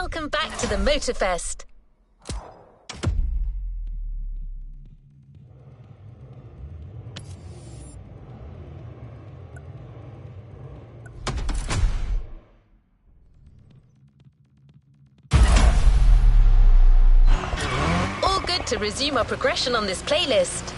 Welcome back to the MOTORFEST. All good to resume our progression on this playlist.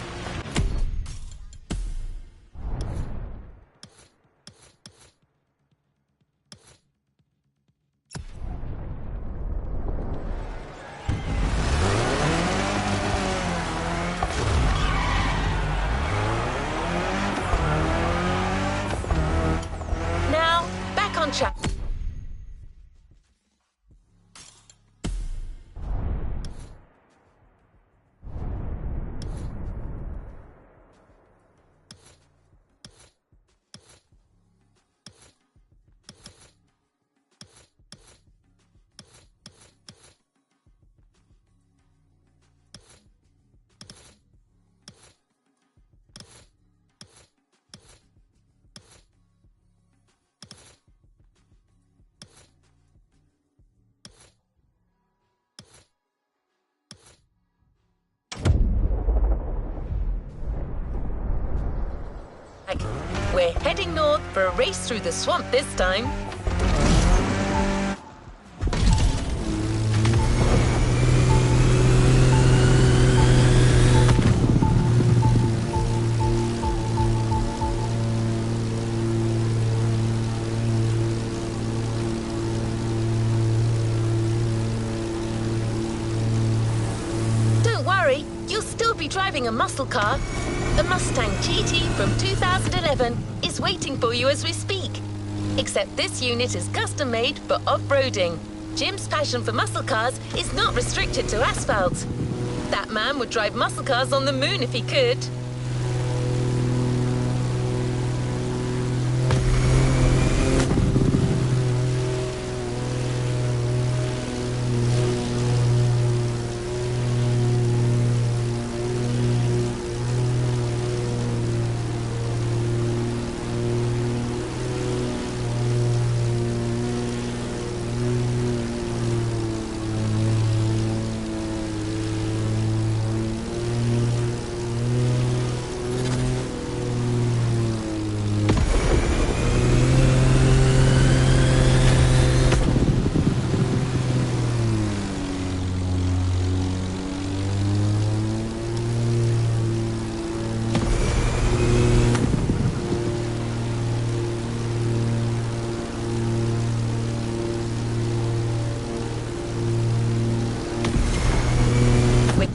On track. We're heading north for a race through the swamp this time. Don't worry, you'll still be driving a muscle car. The Mustang GT from 2011 is waiting for you as we speak. Except this unit is custom made for off-roading. Jim's passion for muscle cars is not restricted to asphalt. That man would drive muscle cars on the moon if he could.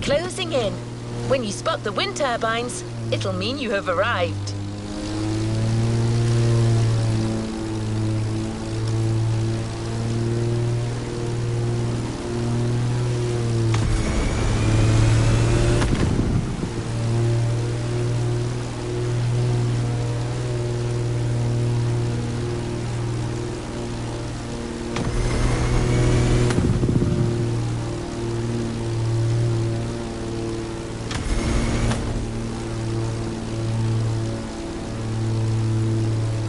Closing in. When you spot the wind turbines, it'll mean you have arrived.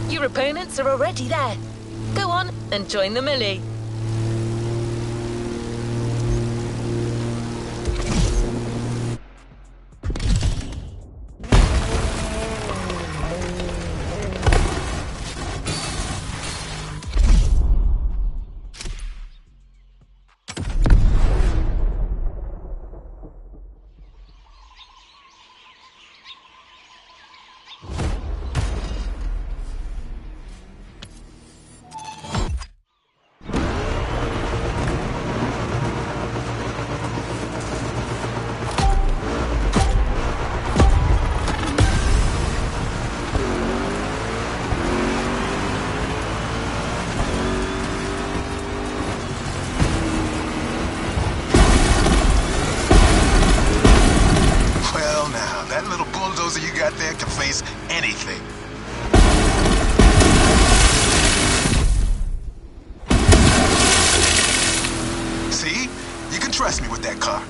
Your opponents are already there. Go on and join the melee. You got there can face anything. See? You can trust me with that car.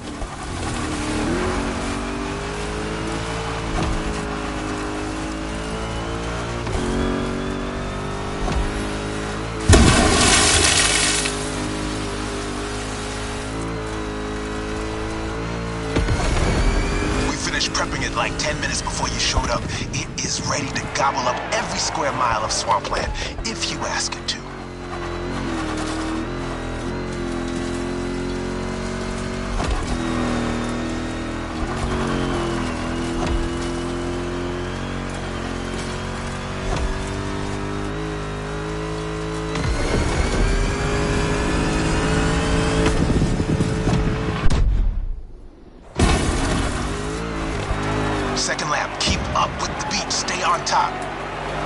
like 10 minutes before you showed up. It is ready to gobble up every square mile of swampland, if you ask it to. Second lap, keep up with the beat, stay on top.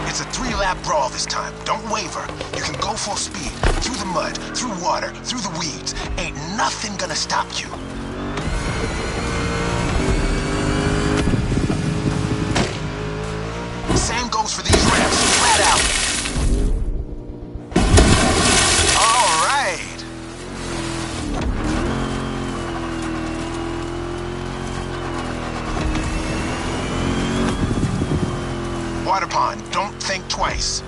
It's a 3-lap brawl this time, don't waver. You can go full speed, through the mud, through water, through the weeds. Ain't nothing gonna stop you. Same goes for these ramps, flat out. All right. Water pond, don't think twice.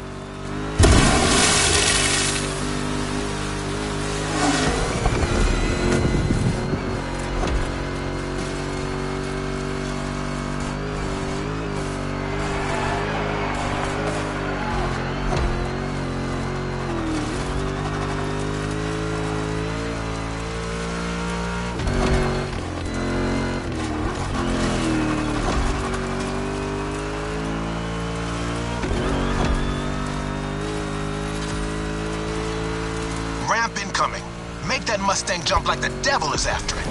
Ramp incoming. Make that Mustang jump like the devil is after it.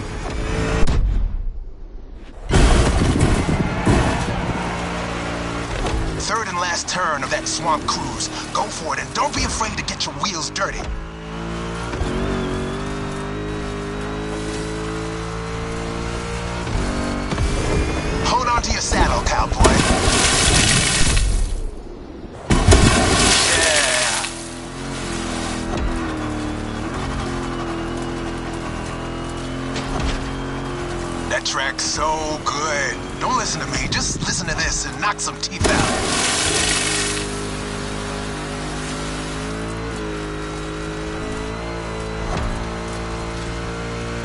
Third and last turn of that swamp cruise. Go for it and don't be afraid to get your wheels dirty. Hold on to your saddle, cowboy. That track's so good. Don't listen to me, just listen to this and knock some teeth out.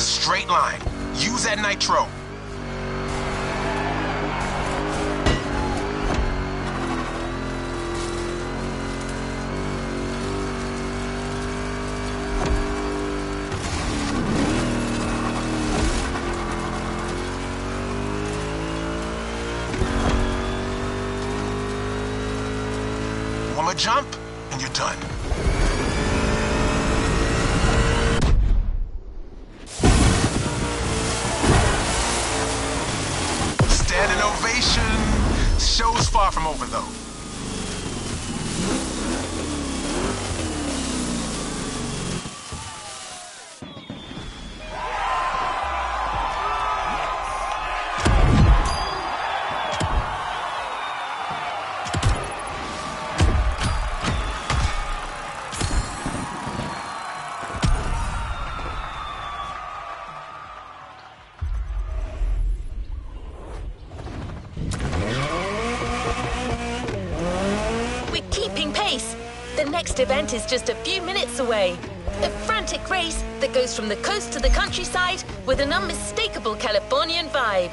Straight line. Use that nitro. One more jump, and you're done. Standing ovation. Show's far from over, though. The next event is just a few minutes away. A frantic race that goes from the coast to the countryside with an unmistakable Californian vibe.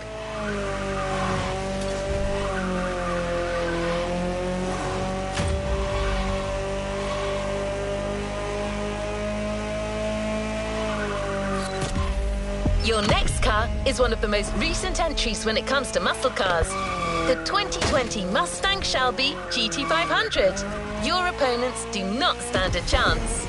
Your next car is one of the most recent entries when it comes to muscle cars. The 2020 Mustang Shelby GT500. Your opponents do not stand a chance.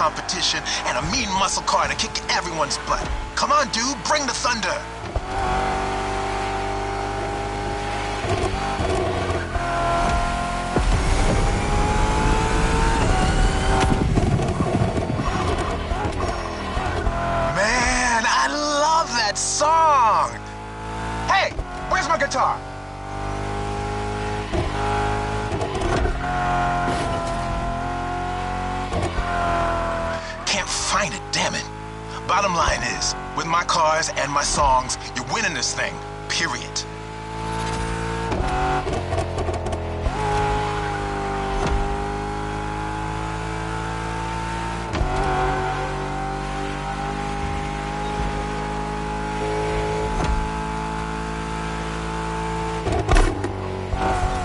competition and a mean muscle car to kick everyone's butt. Come on, dude, bring the thunder. Man, I love that song. Hey, where's my guitar? Can't find it, damn it. Bottom line is, with my cars and my songs, you're winning this thing, period.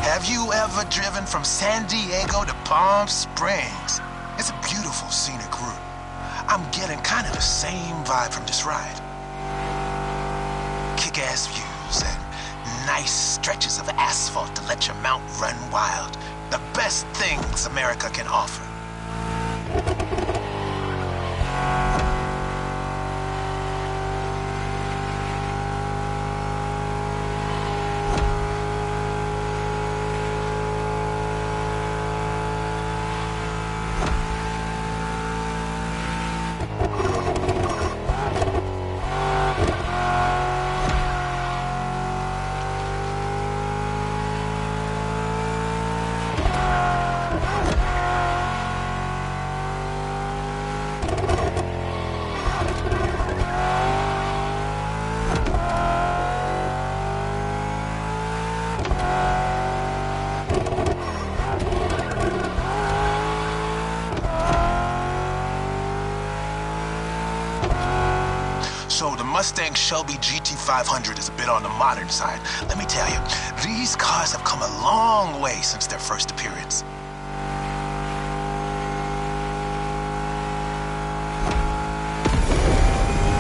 Have you ever driven from San Diego to Palm Springs? It's a beautiful scenic route. I'm getting kind of the same vibe from this ride. Kick-ass views and nice stretches of asphalt to let your mount run wild. The best things America can offer. So the Mustang Shelby GT500 is a bit on the modern side. Let me tell you, these cars have come a long way since their first appearance.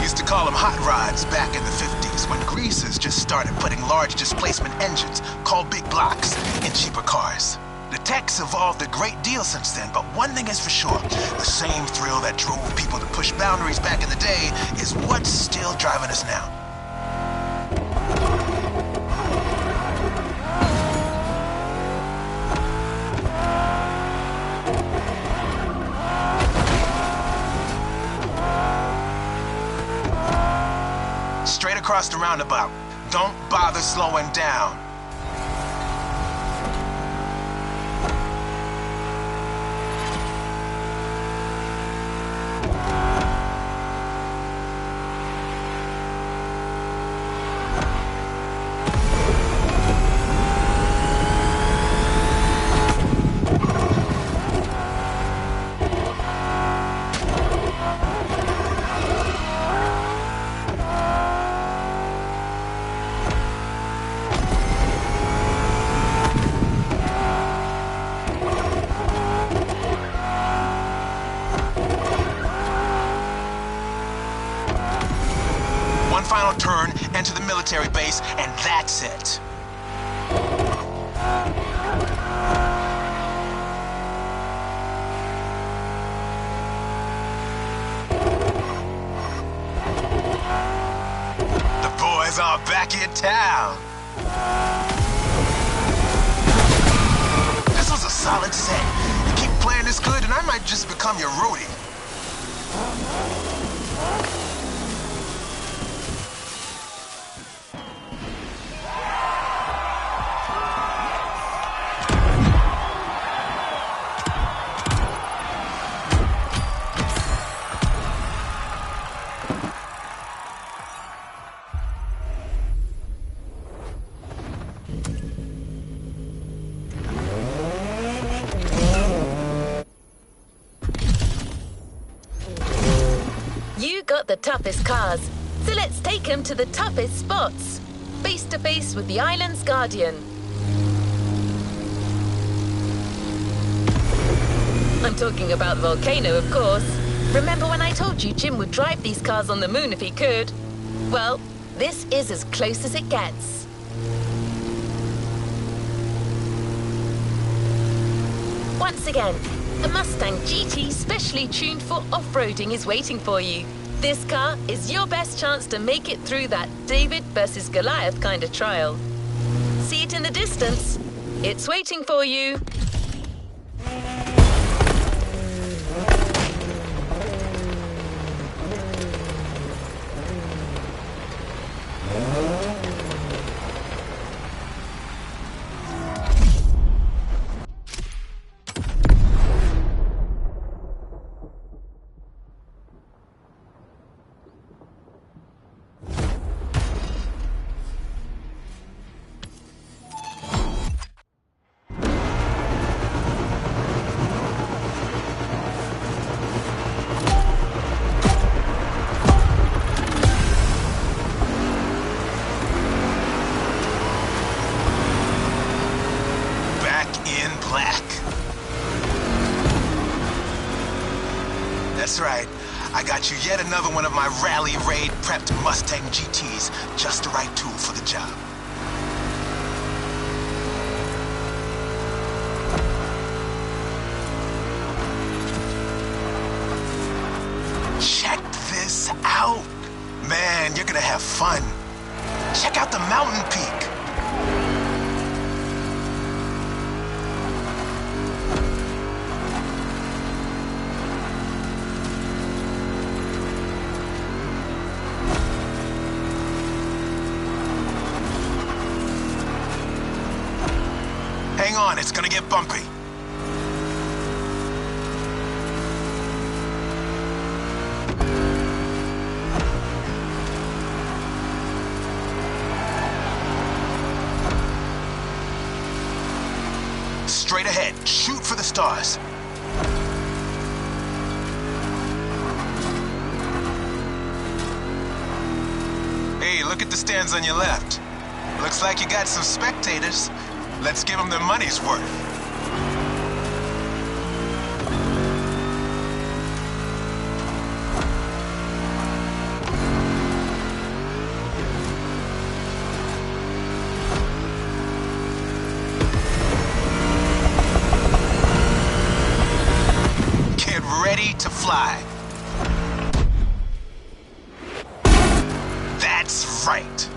Used to call them hot rods back in the 50s when greasers just started putting large displacement engines, called big blocks, in cheaper cars. The tech's evolved a great deal since then, but one thing is for sure, the same thrill that drove people to push boundaries back in the day is what's still driving us now. Straight across the roundabout. Don't bother slowing down. One final turn, enter the military base, and that's it. The boys are back in town. This was a solid set. You keep playing this good, and I might just become your roadie. You got the toughest cars, so let's take them to the toughest spots. Face to face with the island's guardian. I'm talking about the volcano, of course. Remember when I told you Jim would drive these cars on the moon if he could? Well, this is as close as it gets. Once again, A Mustang GT specially tuned for off-roading is waiting for you. This car is your best chance to make it through that David versus Goliath kind of trial. See it in the distance. It's waiting for you. That's right. I got you yet another one of my rally raid prepped Mustang GTs. Just the right tool for the job. Check this out. Man, you're gonna have fun. Check out the mountain peak. Hang on, it's gonna get bumpy. Straight ahead, shoot for the stars. Hey, look at the stands on your left. Looks like you got some spectators. Let's give them their money's worth. Get ready to fly. That's right.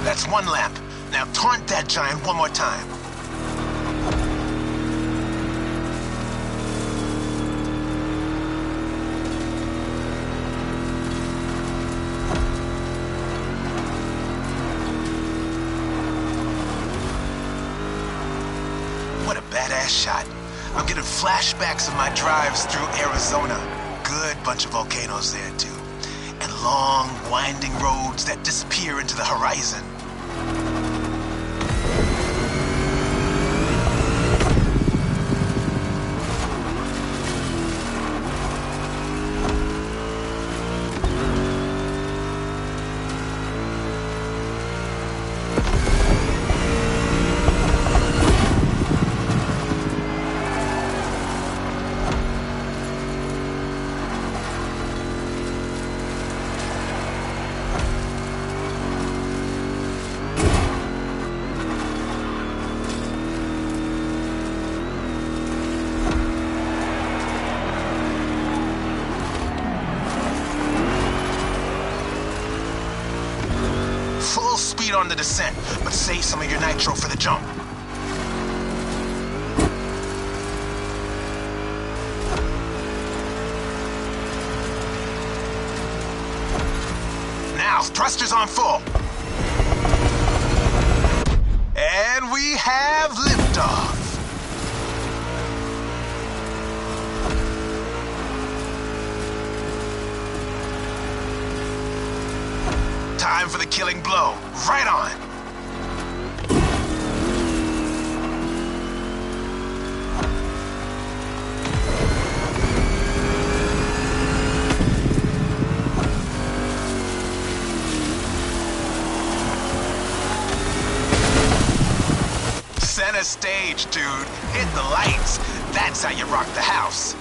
That's one lap. Now taunt that giant one more time. What a badass shot. I'm getting flashbacks of my drives through Arizona. Good bunch of volcanoes there, too. And long, winding roads that disappear into the horizon. Full speed on the descent, but save some of your nitro for the jump. Now, thrusters on full. And we have liftoff. Time for the killing blow. Right on. center stage, dude. Hit the lights. That's how you rock the house.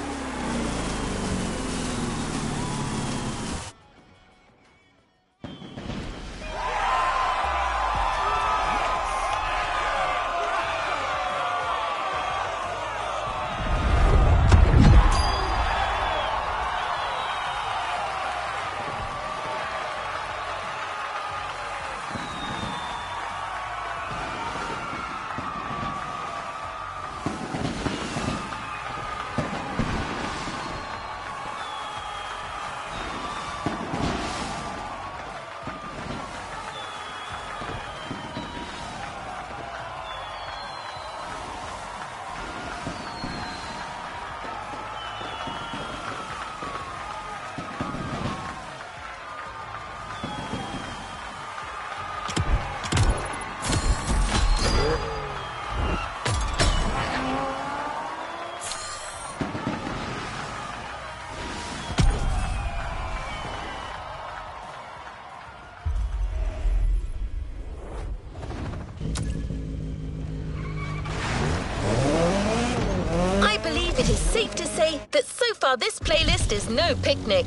It is safe to say that so far this playlist is no picnic.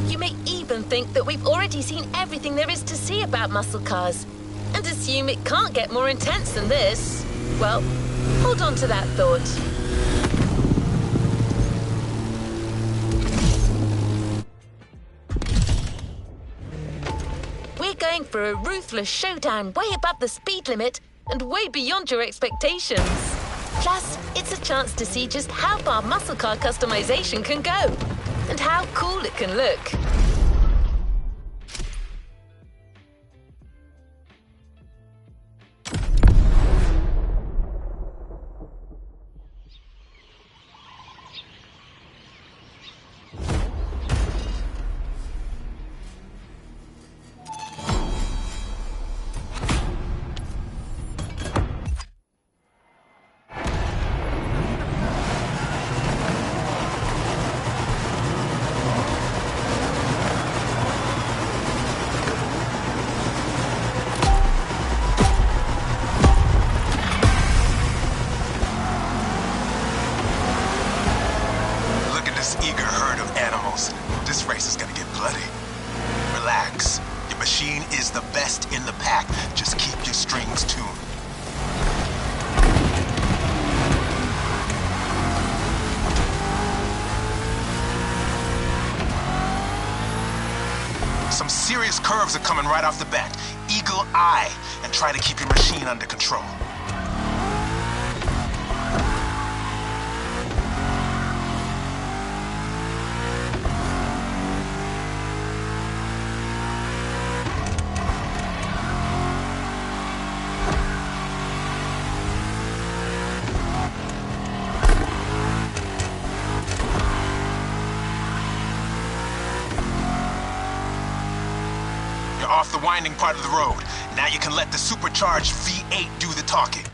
You may even think that we've already seen everything there is to see about muscle cars, and assume it can't get more intense than this. Well, hold on to that thought. We're going for a ruthless showdown way above the speed limit and way beyond your expectations. Plus, it's a chance to see just how far muscle car customization can go, and how cool it can look. This race is gonna get bloody. Relax. Your machine is the best in the pack. Just keep your strings tuned. Some serious curves are coming right off the bat. Eagle eye, and try to keep your machine under control. Off the winding part of the road. Now you can let the supercharged V8 do the talking.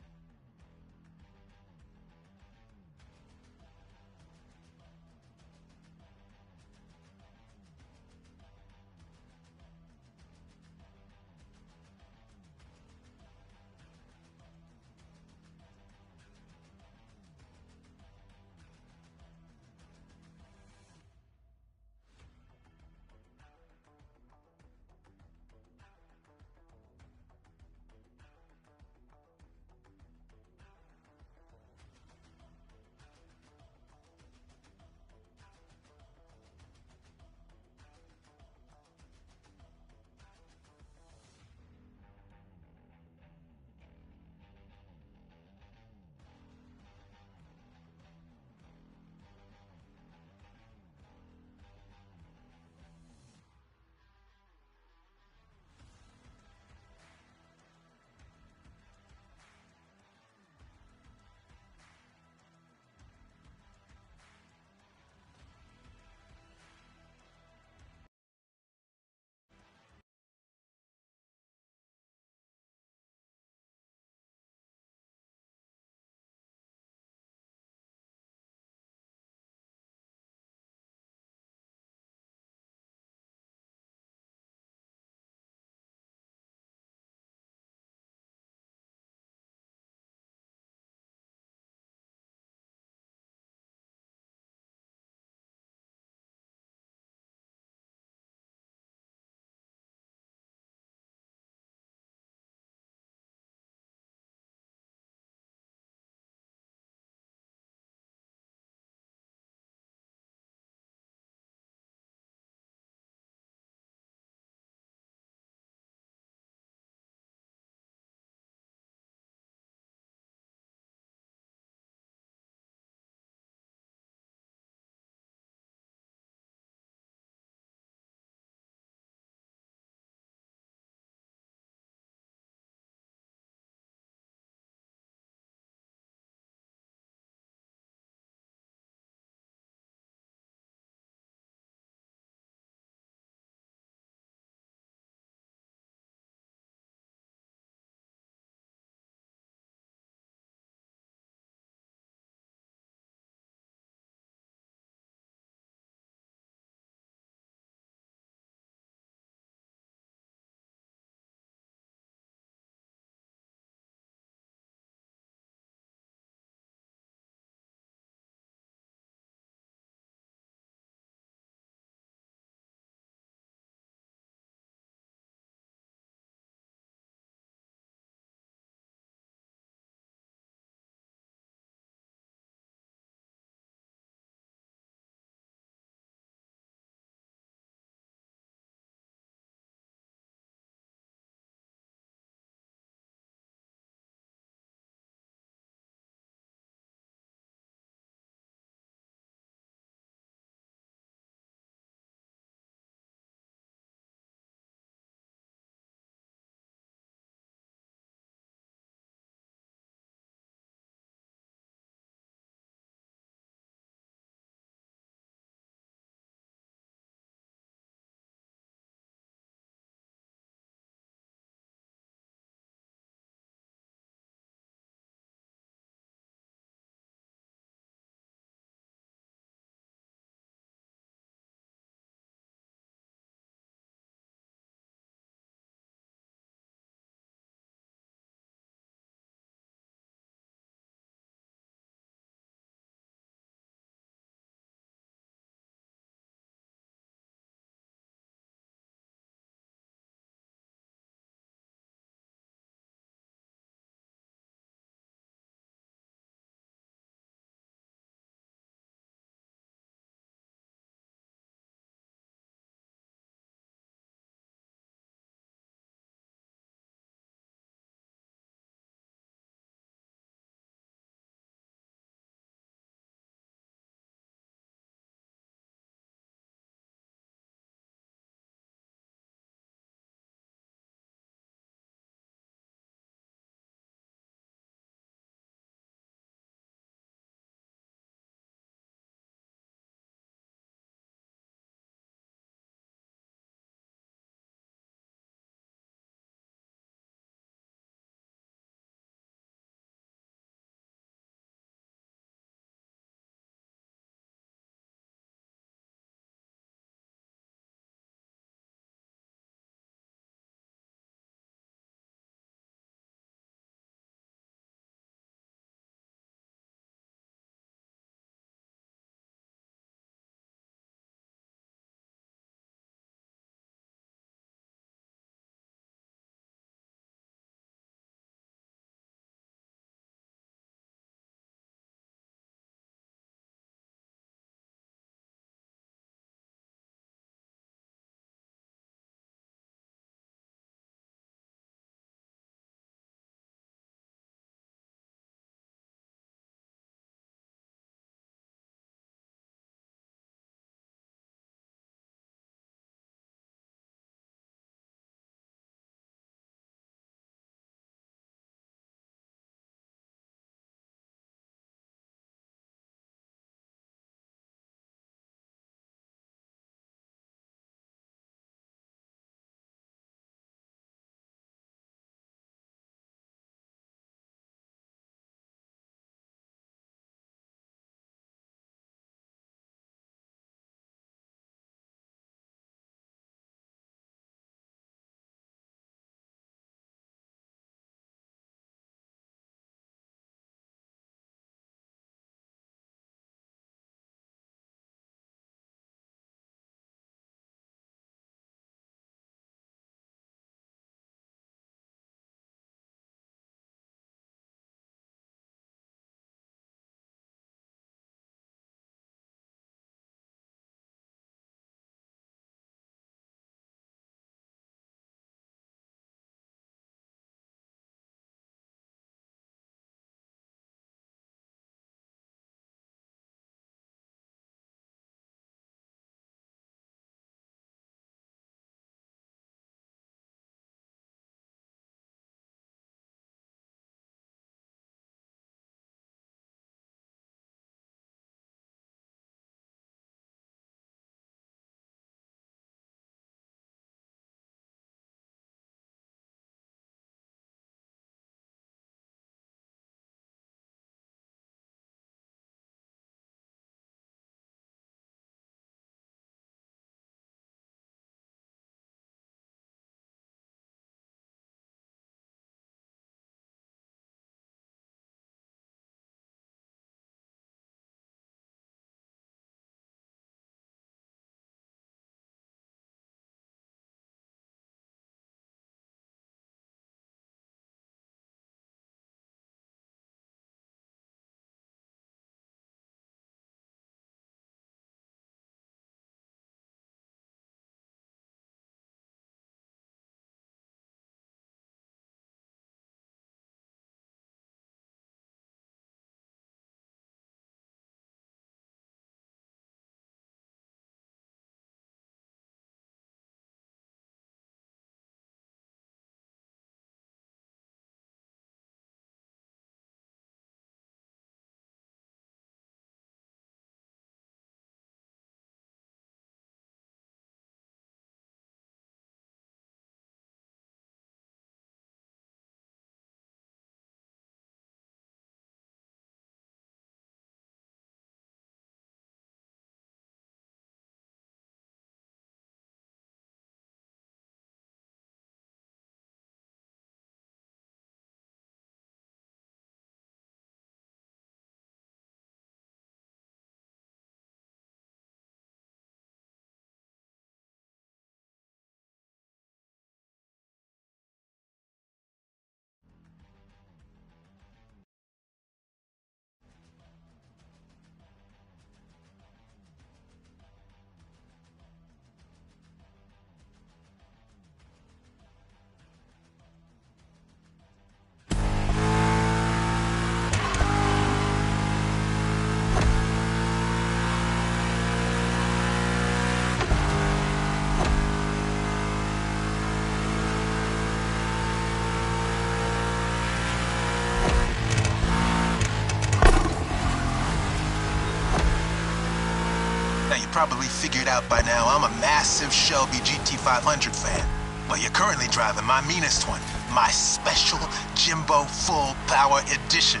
probably figured out by now I'm a massive Shelby GT500 fan. But you're currently driving my meanest one, my special Jimbo Full Power Edition.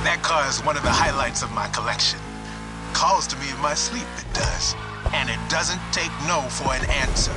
That car is one of the highlights of my collection. Calls to me in my sleep, it does. And it doesn't take no for an answer.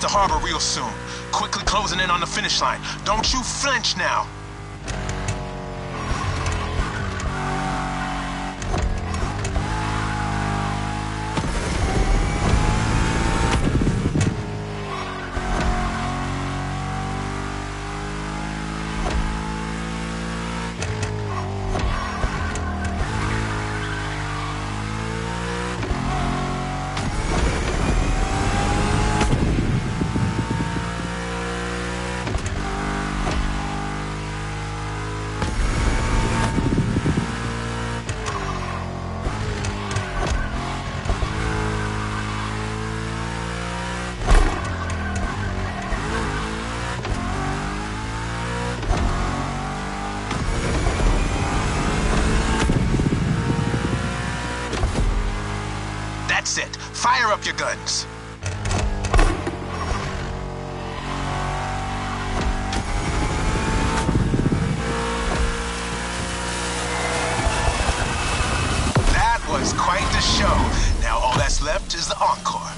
The harbor real soon. Quickly closing in on the finish line. Don't you flinch now. That's it. Fire up your guns. That was quite the show. Now all that's left is the encore.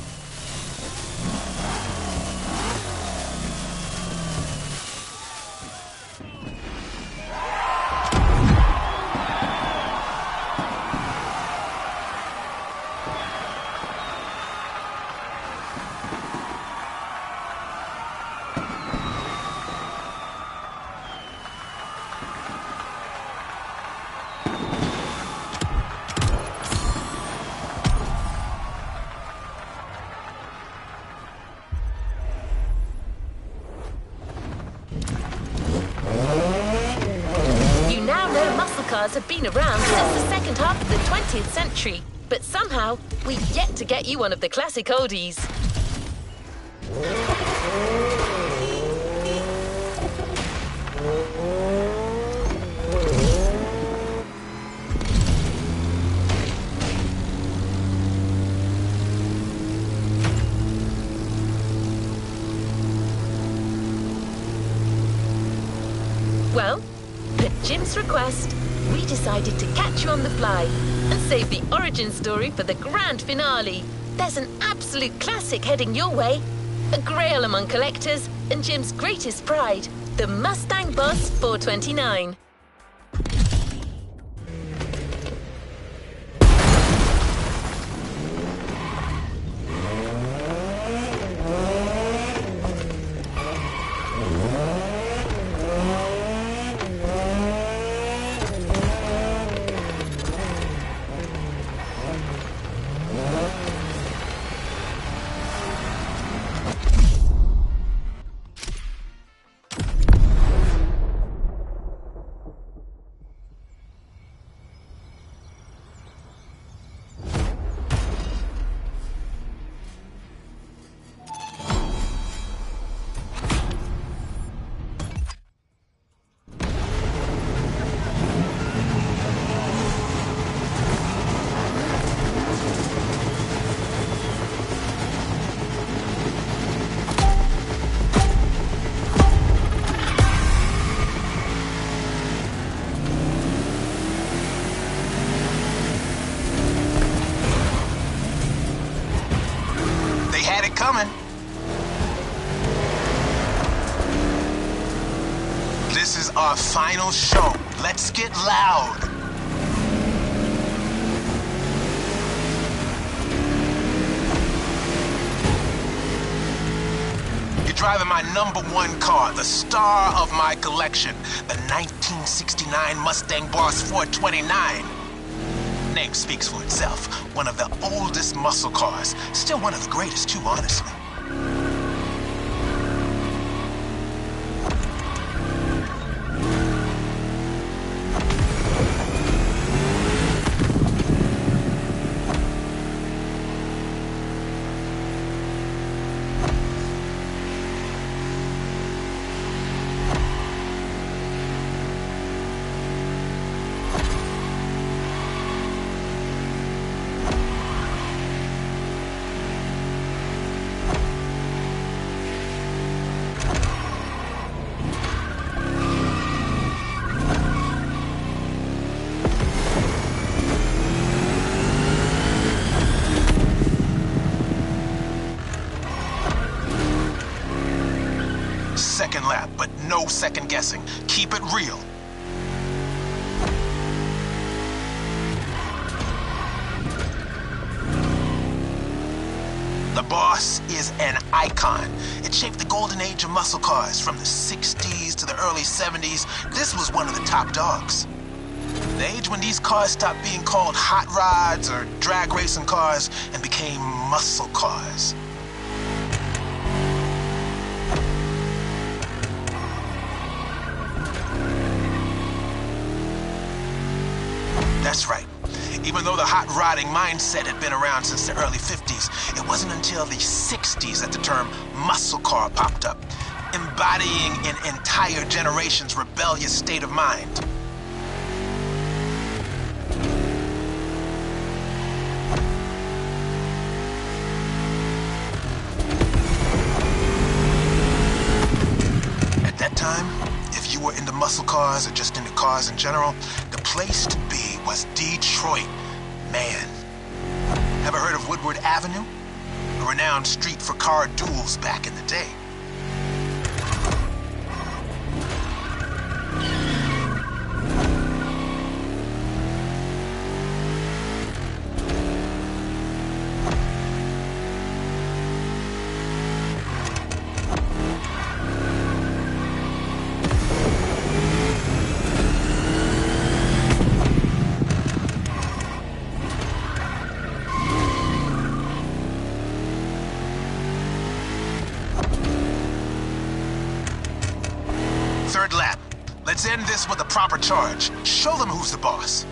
Cars have been around since the second half of the 20th century, but somehow we've yet to get you one of the classic oldies. Well, at Jim's request, we decided to catch you on the fly and save the origin story for the grand finale. There's an absolute classic heading your way, a grail among collectors and Jim's greatest pride, the Mustang Boss 429. Coming. This is our final show. Let's get loud. driving my #1 car, the star of my collection, the 1969 Mustang Boss 429. Name speaks for itself. One of the oldest muscle cars. Still one of the greatest, too, honestly. Second lap, but no second guessing. Keep it real. The Boss is an icon. It shaped the golden age of muscle cars from the 60s to the early 70s. This was one of the top dogs. The age when these cars stopped being called hot rods or drag racing cars and became muscle cars. That's right. Even though the hot rodding mindset had been around since the early 50s, it wasn't until the 60s that the term muscle car popped up, embodying an entire generation's rebellious state of mind. At that time, if you were into muscle cars or just into cars in general, the place to be was Detroit. Man. Ever heard of Woodward Avenue? A renowned street for car duels back in the day. Third lap. Let's end this with a proper charge. Show them who's the boss.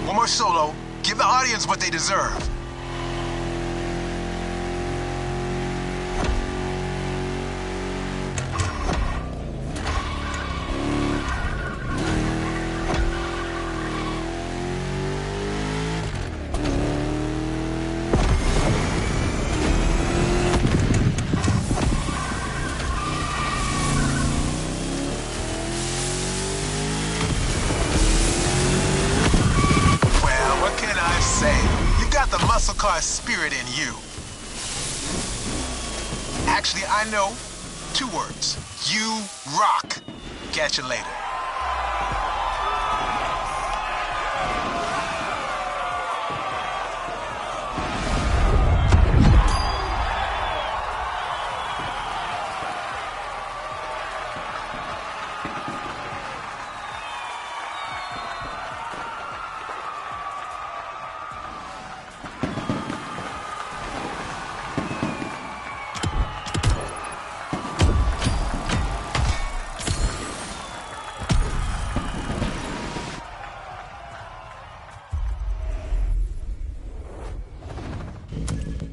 One more solo. Give the audience what they deserve. You got the muscle car spirit in you. Actually, I know 2 words. You rock. Catch you later.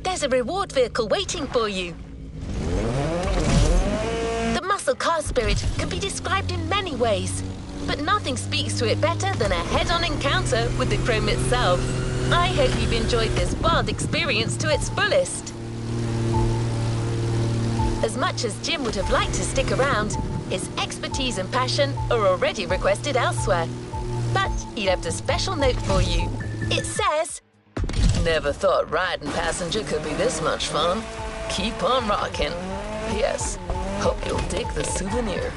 There's a reward vehicle waiting for you. car spirit can be described in many ways, but nothing speaks to it better than a head-on encounter with the chrome itself. I hope you've enjoyed this wild experience to its fullest. As much as Jim would have liked to stick around, his expertise and passion are already requested elsewhere. But he left a special note for you. It says, "Never thought riding passenger could be this much fun. Keep on rocking. P.S. Hope you'll dig the souvenir."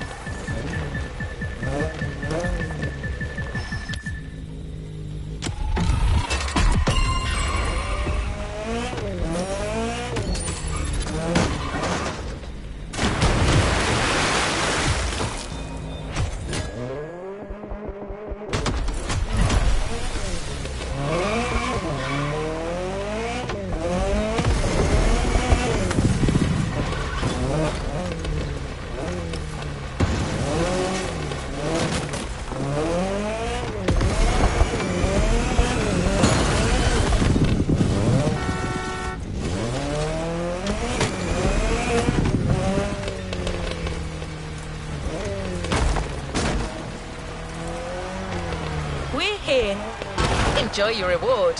We're here. Enjoy your reward.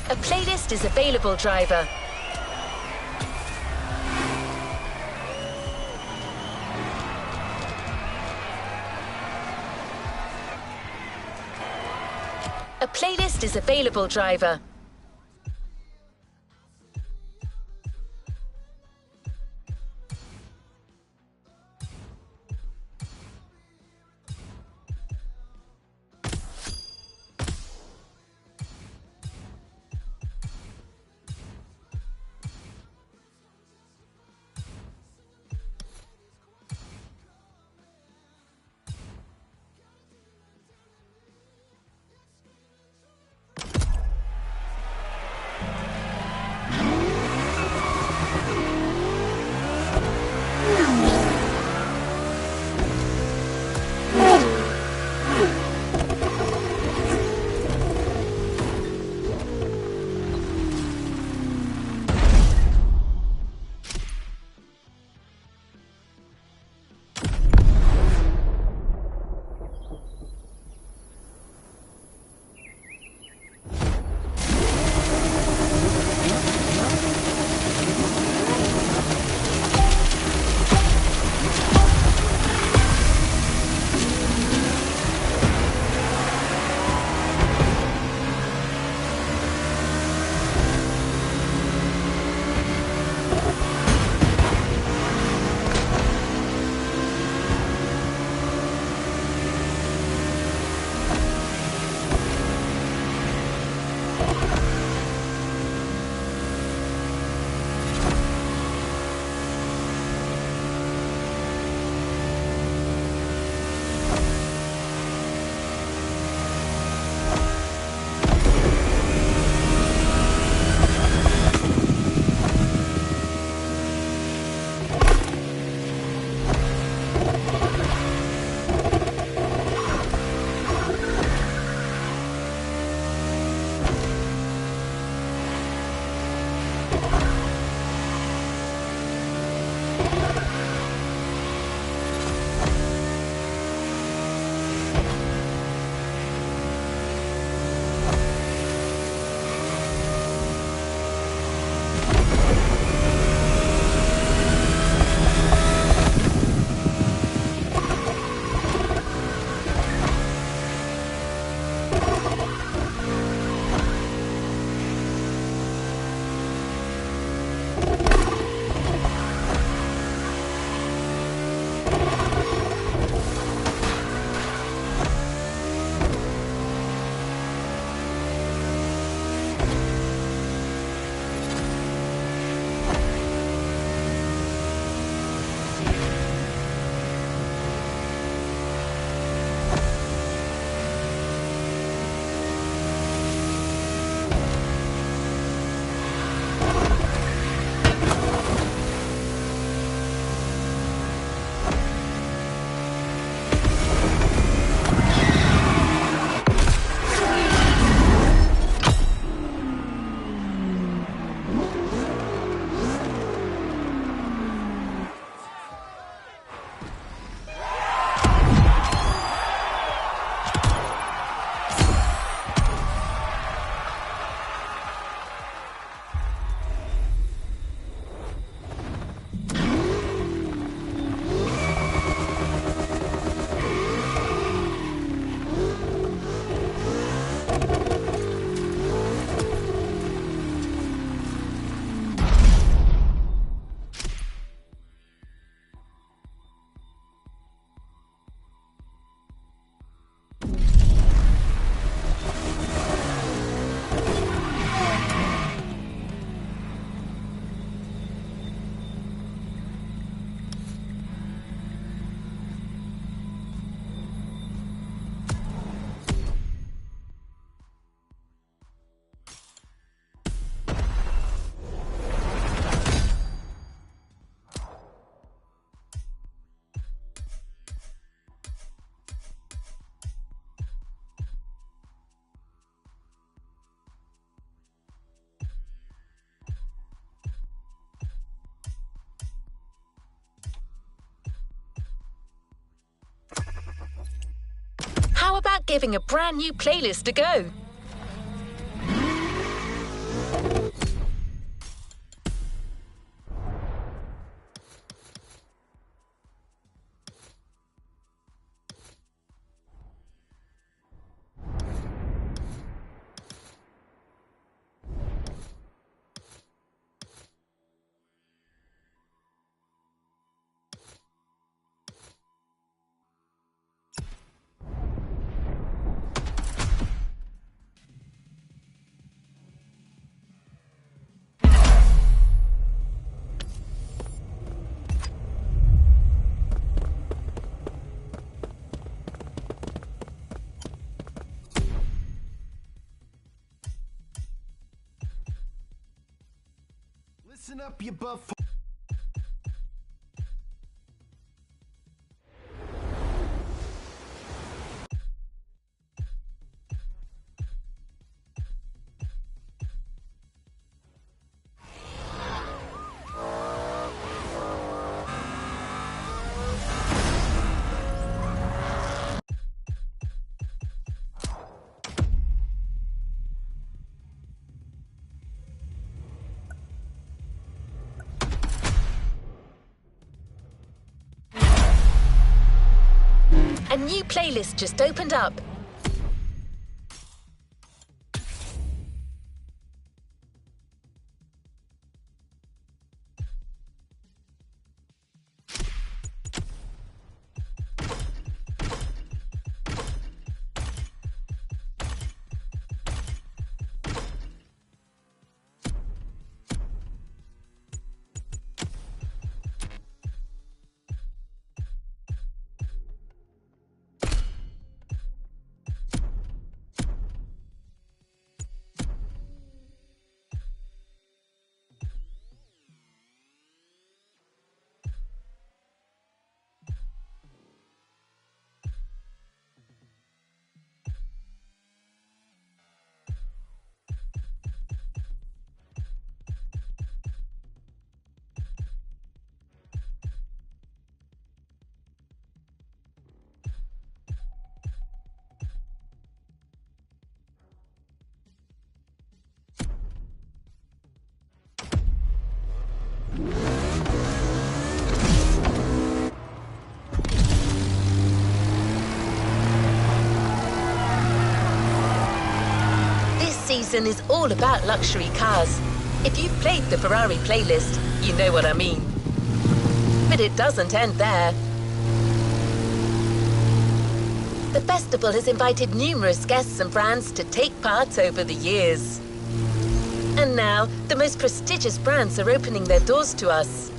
A playlist is available, driver. A playlist is available, driver. giving a brand new playlist a go. Listen up, you buff. A new playlist just opened up. Season is all about luxury cars. If you've played the Ferrari playlist, you know what I mean. But it doesn't end there. The festival has invited numerous guests and brands to take part over the years. And now, the most prestigious brands are opening their doors to us.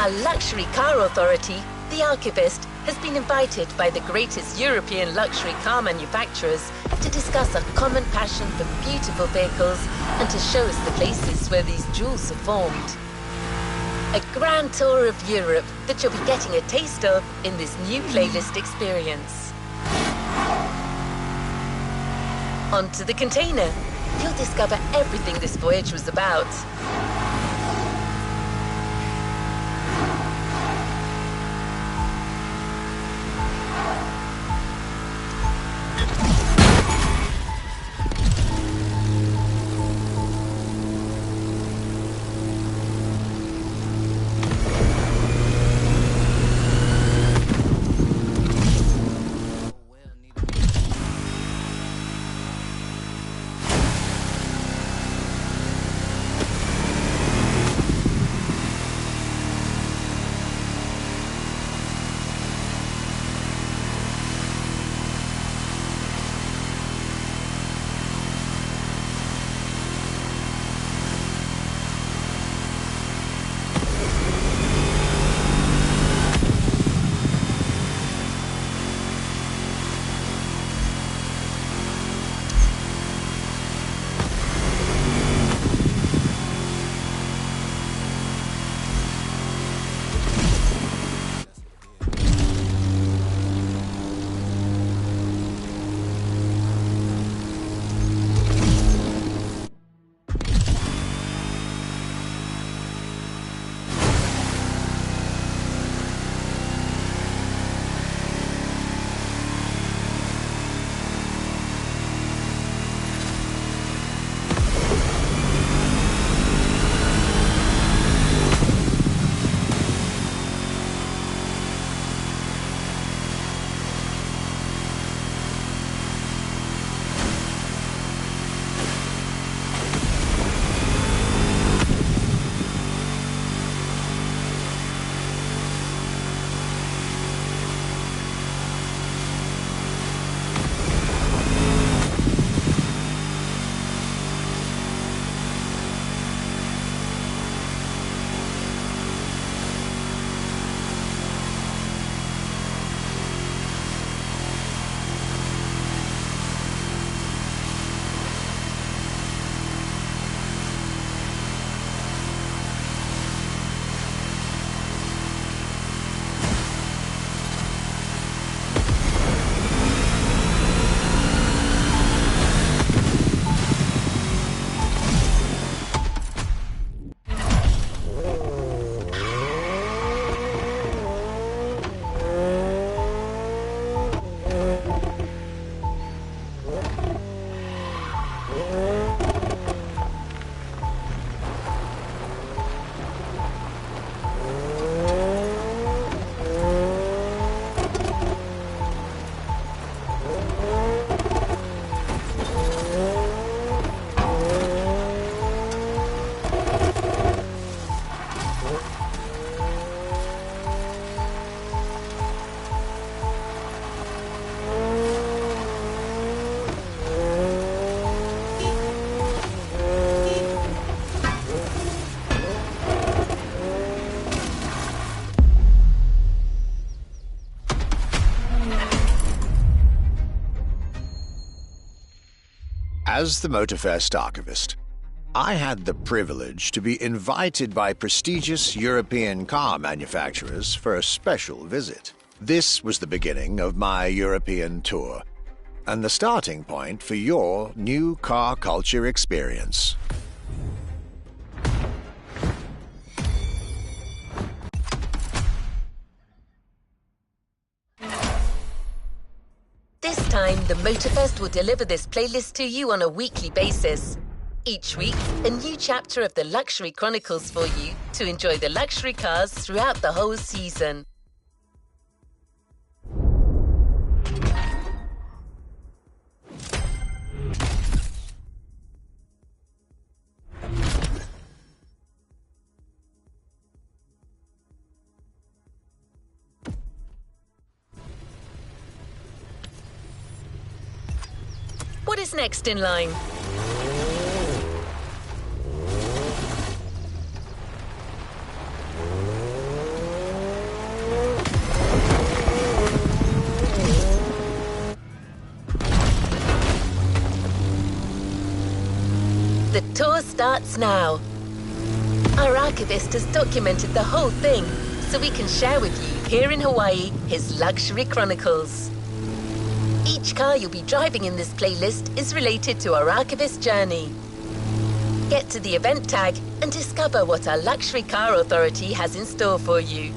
Our luxury car authority, the Archivist, has been invited by the greatest European luxury car manufacturers to discuss a common passion for beautiful vehicles and to show us the places where these jewels are formed. A grand tour of Europe that you'll be getting a taste of in this new playlist experience. Onto the container. You'll discover everything this voyage was about. As the MOTORFEST archivist, I had the privilege to be invited by prestigious European car manufacturers for a special visit. This was the beginning of my European tour, and the starting point for your new car culture experience. This time, the MOTORFEST will deliver this playlist to you on a weekly basis. Each week, a new chapter of the Luxury Chronicles for you to enjoy the luxury cars throughout the whole season. What is next in line? The tour starts now. Our archivist has documented the whole thing, so we can share with you here in Hawaii his luxury chronicles. Each car you'll be driving in this playlist is related to our archivist journey. Get to the event tag and discover what our luxury car authority has in store for you.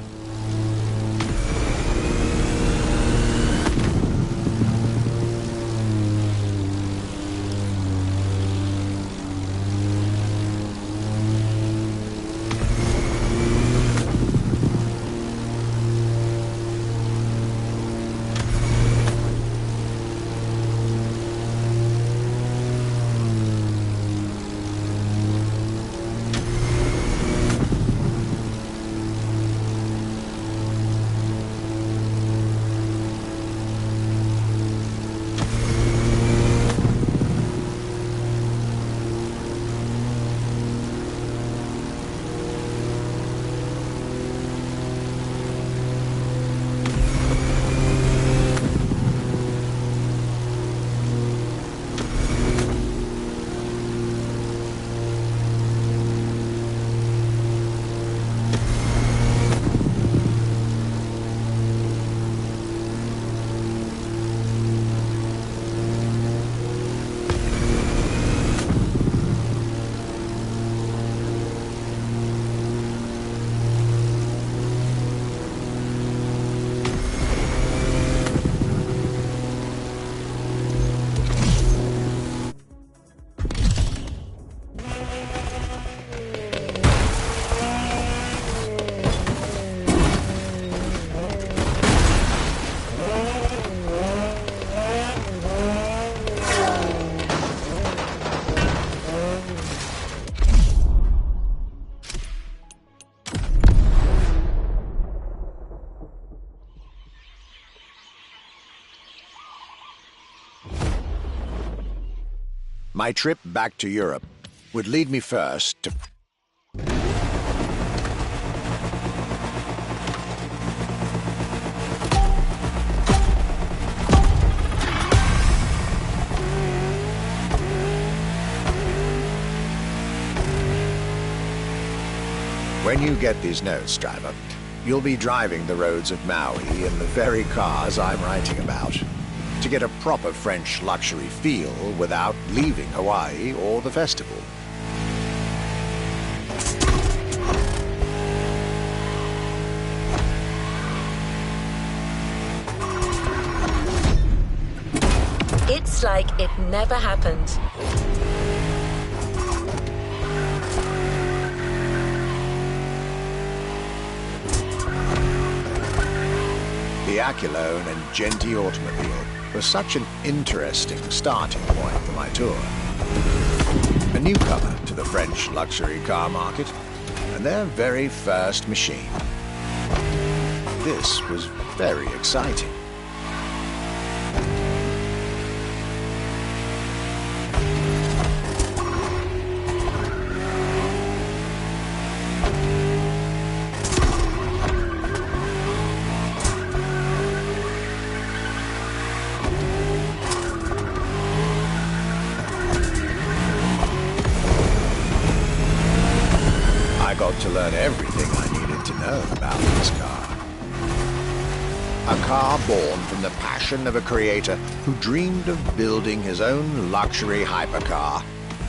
My trip back to Europe would lead me first to... When you get these notes, driver, you'll be driving the roads of Maui in the very cars I'm writing about, to get a proper French luxury feel without leaving Hawaii or the festival. It's like it never happened. The Aculone and Genti automobile was such an interesting starting point for my tour. A newcomer to the French luxury car market, and their very first machine. This was very exciting. To learn everything I needed to know about this car. A car born from the passion of a creator who dreamed of building his own luxury hypercar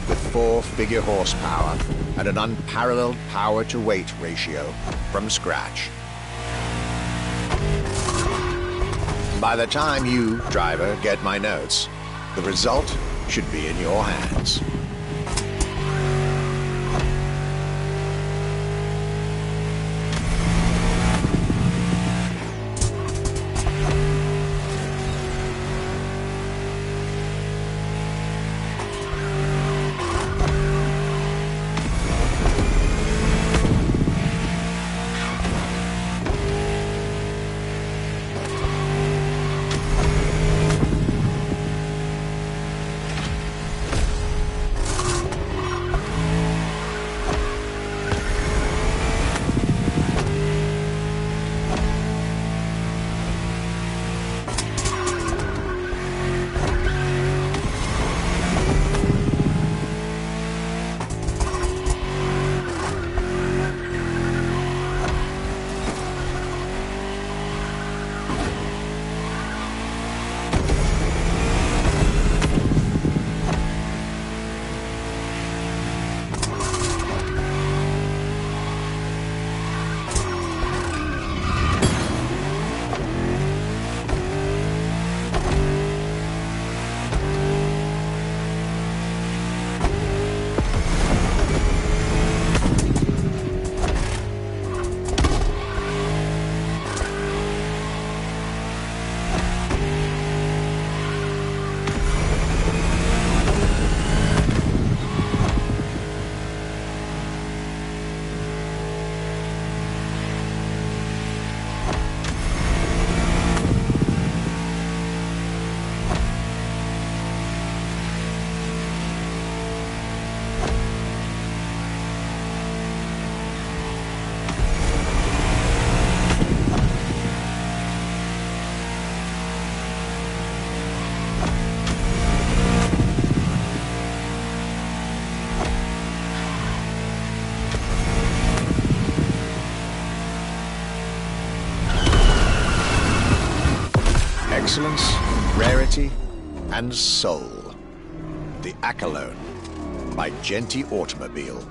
with 4-figure horsepower and an unparalleled power-to-weight ratio from scratch. By the time you, driver, get my notes, the result should be in your hands. Excellence, rarity, and soul. The Accolone by Genti Automobile.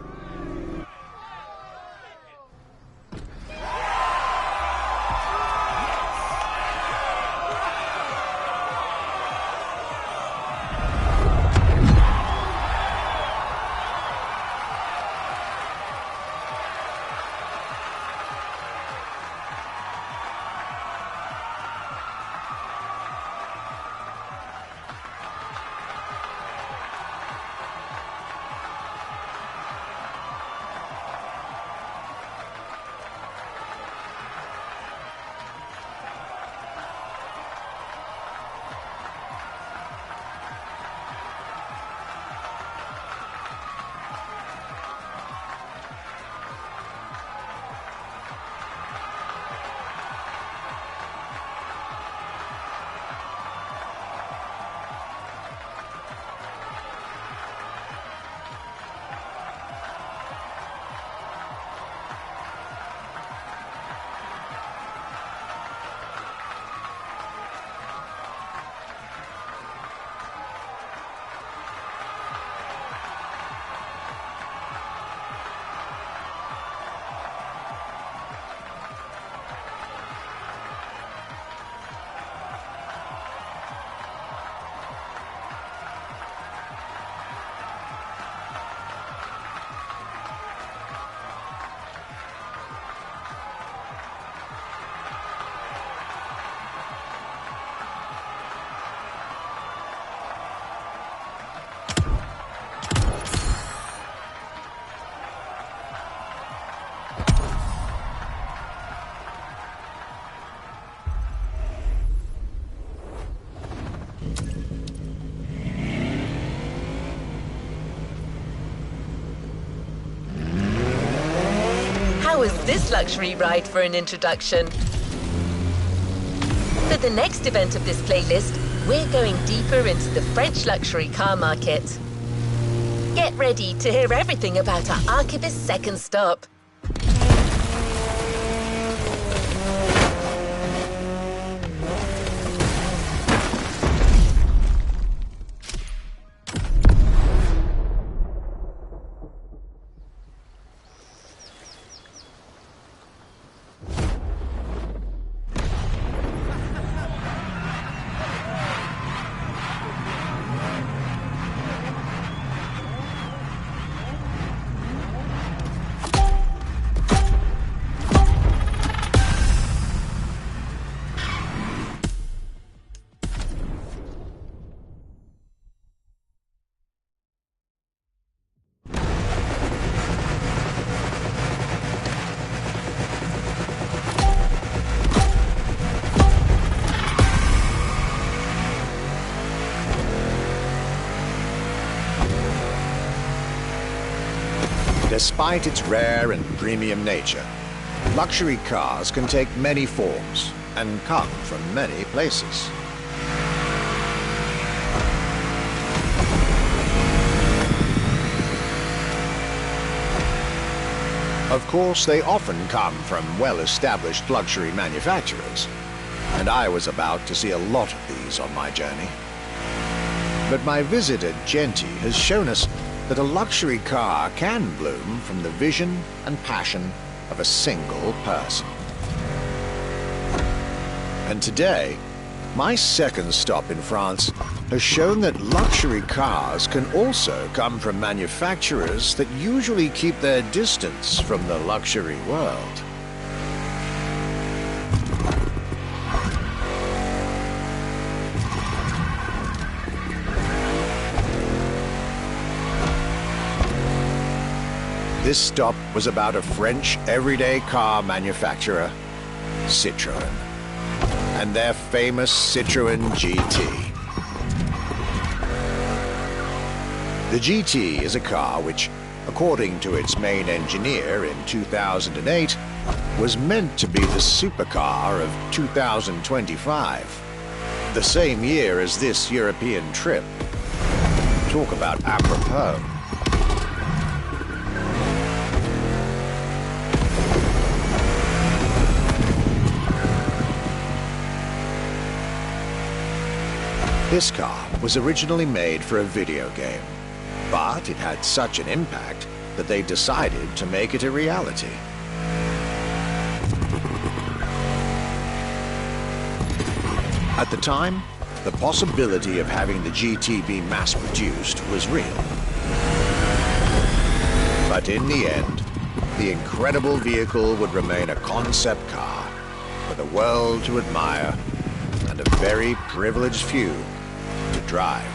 How was this luxury ride for an introduction? For the next event of this playlist, we're going deeper into the French luxury car market. Get ready to hear everything about our Archivist's second stop. Despite its rare and premium nature, luxury cars can take many forms and come from many places. Of course, they often come from well-established luxury manufacturers. and I was about to see a lot of these on my journey. But my visit at Genti has shown us that a luxury car can bloom from the vision and passion of a single person. And today, my second stop in France has shown that luxury cars can also come from manufacturers that usually keep their distance from the luxury world. This stop was about a French everyday car manufacturer, Citroën, and their famous Citroën GT. The GT is a car which, according to its main engineer in 2008, was meant to be the supercar of 2025, the same year as this European trip. Talk about apropos. This car was originally made for a video game, but it had such an impact that they decided to make it a reality. At the time, the possibility of having the GT be mass-produced was real. But in the end, the incredible vehicle would remain a concept car for the world to admire and a very privileged few to drive.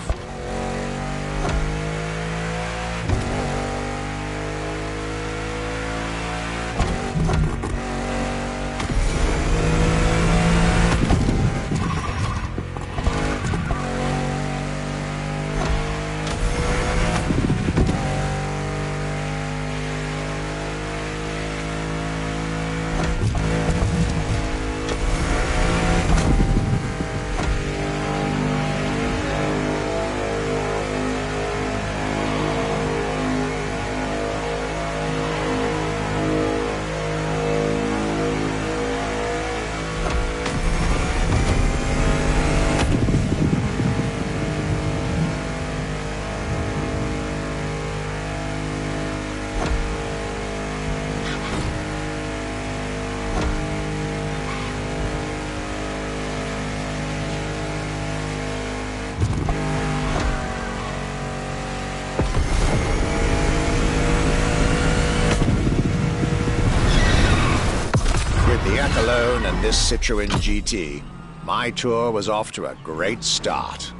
Alone and this Citroën GT, my tour was off to a great start.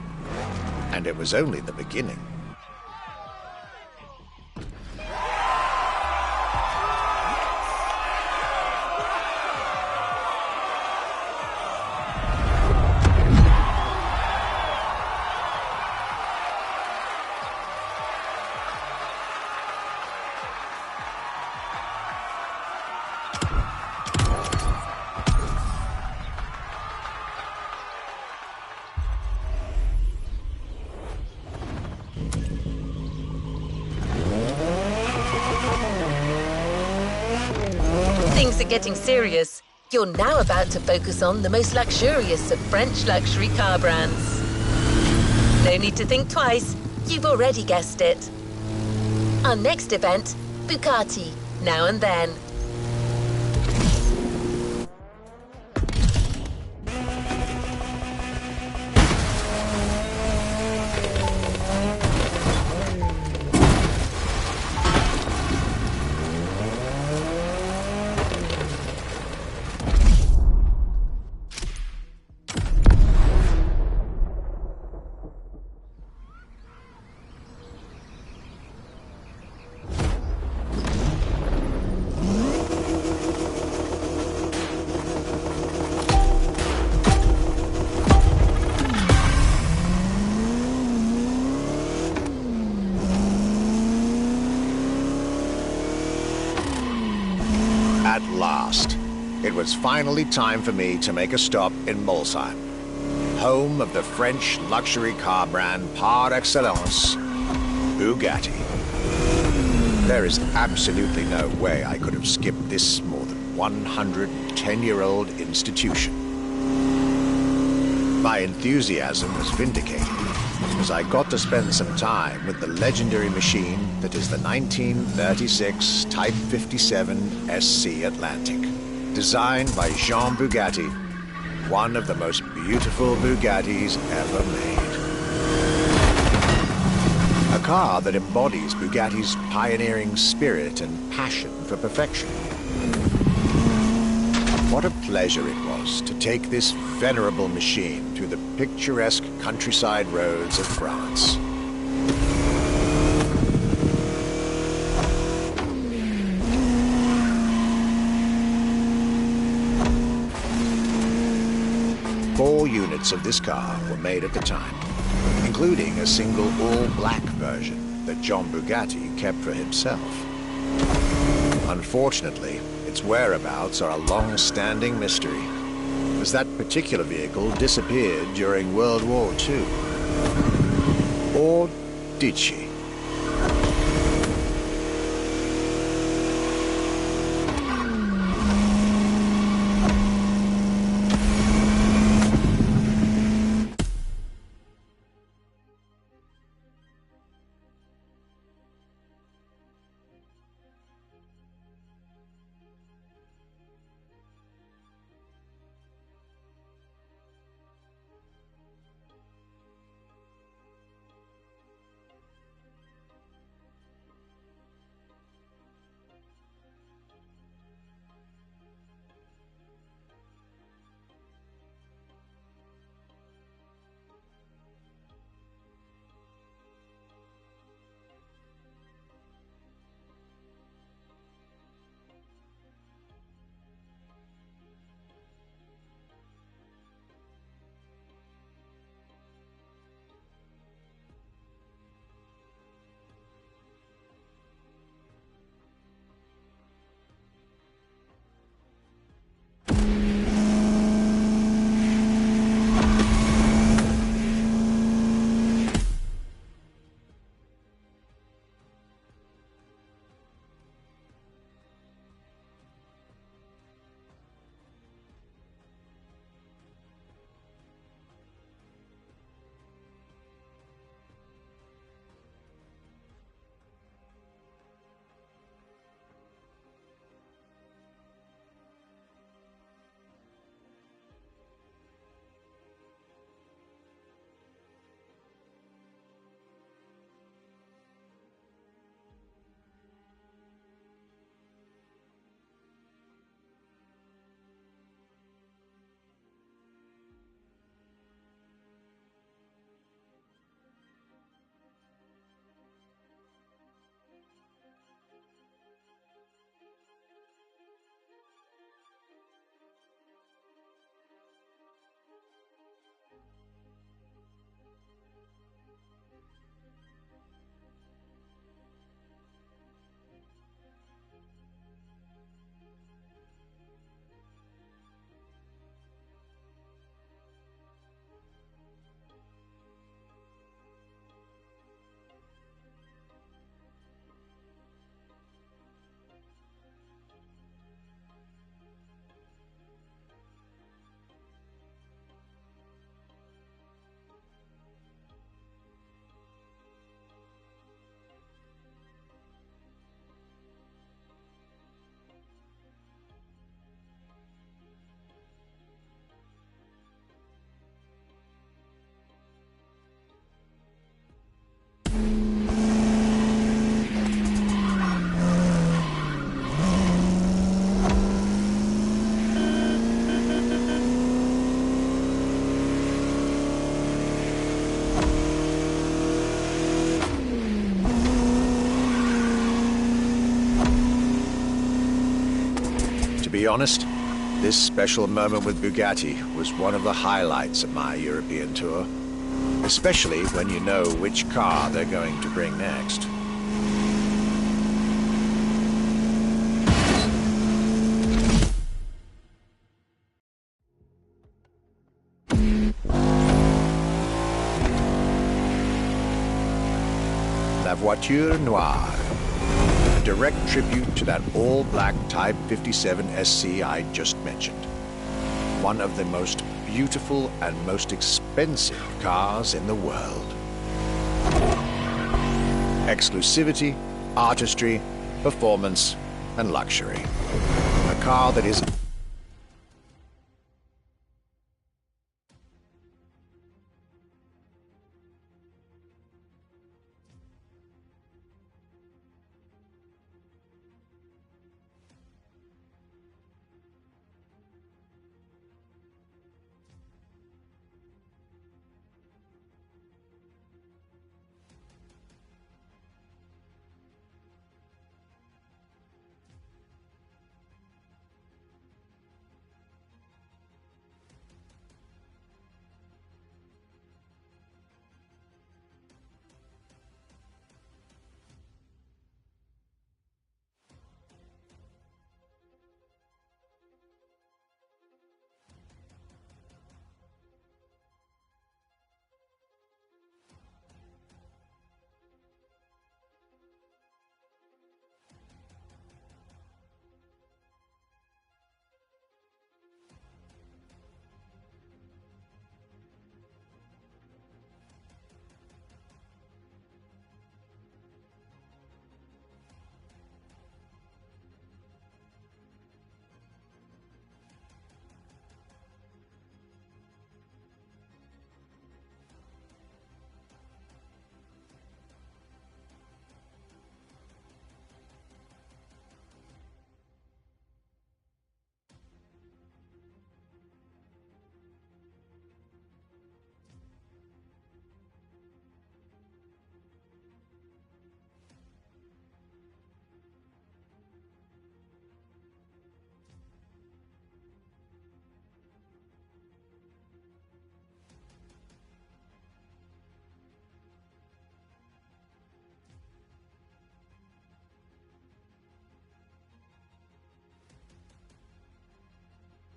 And it was only the beginning. Things are getting serious. You're now about to focus on the most luxurious of French luxury car brands. No need to think twice. You've already guessed it. Our next event, Bugatti, Now and Then. At last, it was finally time for me to make a stop in Molsheim, home of the French luxury car brand par excellence, Bugatti. There is absolutely no way I could have skipped this more than 110-year-old institution. My enthusiasm was vindicated as I got to spend some time with the legendary machine that is the 1936 Type 57 SC Atlantic, designed by Jean Bugatti, one of the most beautiful Bugattis ever made. A car that embodies Bugatti's pioneering spirit and passion for perfection. What a pleasure it was to take this venerable machine through the picturesque countryside roads of France. Four units of this car were made at the time, including a single all-black version that John Bugatti kept for himself. Unfortunately, its whereabouts are a long-standing mystery, as that particular vehicle disappeared during World War II. Or did she? To be honest, this special moment with Bugatti was one of the highlights of my European tour, especially when you know which car they're going to bring next. La Voiture Noire, a direct tribute to that all-black Type 57 SC I just mentioned. One of the most beautiful and most expensive cars in the world. Exclusivity, artistry, performance, and luxury. A car that is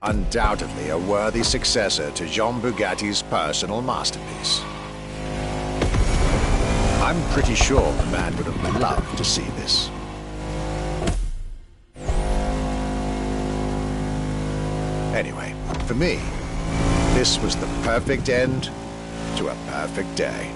undoubtedly a worthy successor to Jean Bugatti's personal masterpiece. I'm pretty sure the man would have loved to see this. Anyway, for me, this was the perfect end to a perfect day.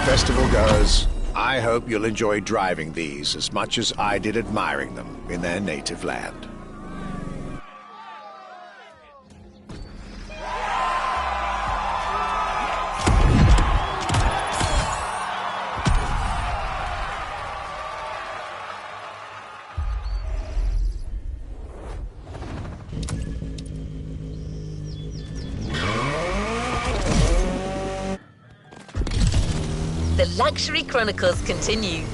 Festival goers, I hope you'll enjoy driving these as much as I did admiring them in their native land. The Luxury Chronicles continue.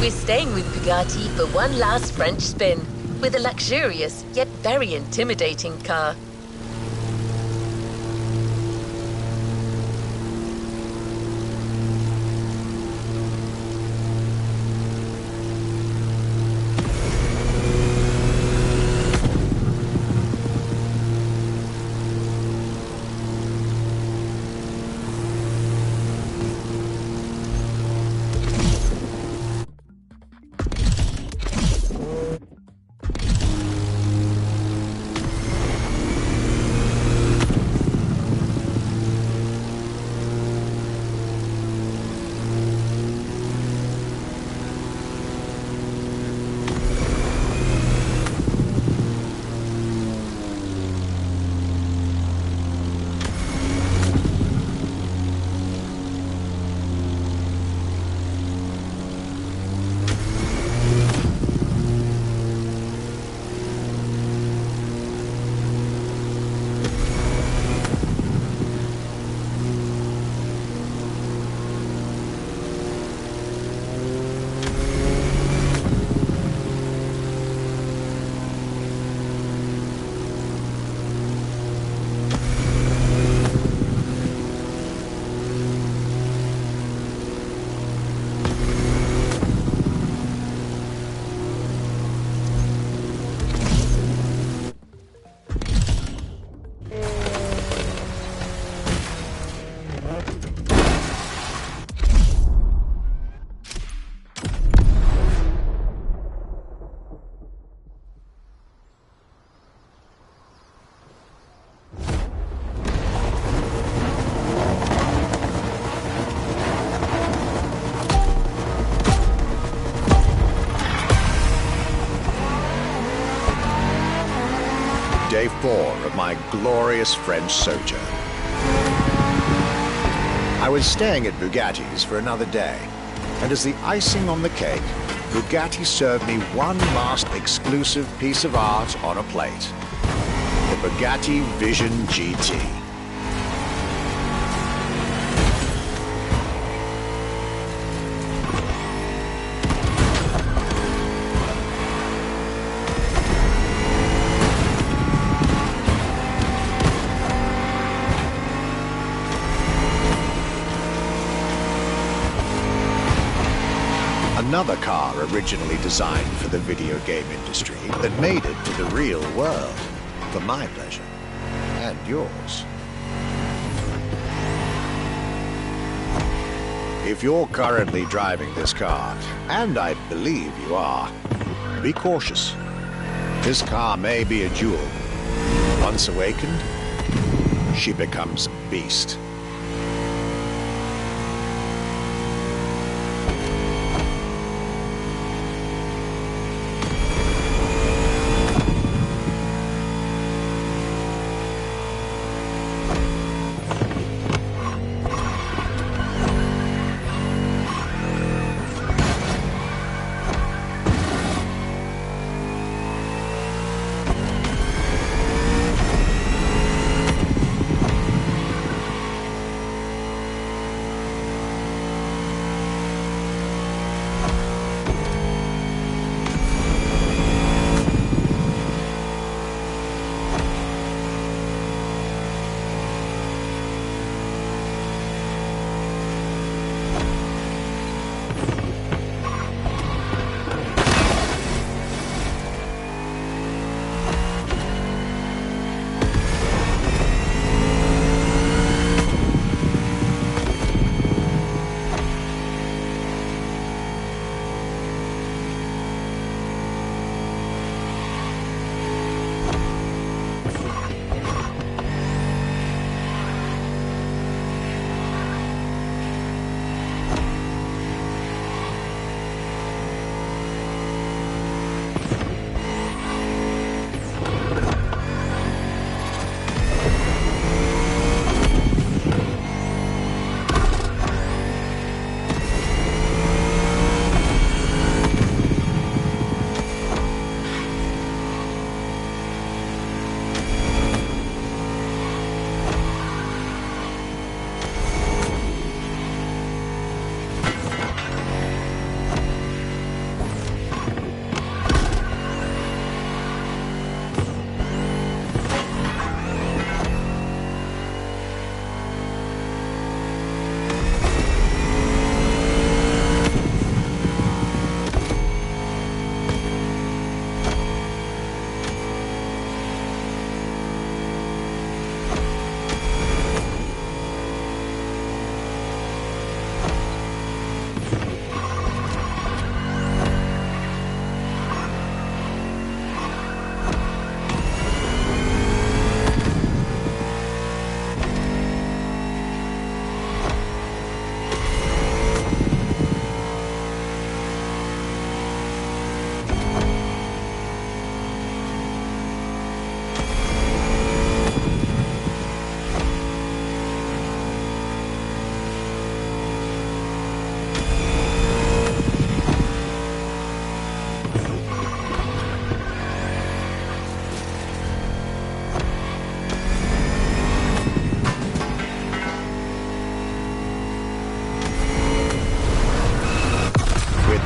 We're staying with Bugatti for one last French spin with a luxurious yet very intimidating car. 4 of my glorious French sojourn. I was staying at Bugatti's for another day, and as the icing on the cake, Bugatti served me one last exclusive piece of art on a plate. The Bugatti Vision GT. Another car originally designed for the video game industry that made it to the real world, for my pleasure and yours. If you're currently driving this car, and I believe you are, be cautious. This car may be a jewel. Once awakened, she becomes a beast.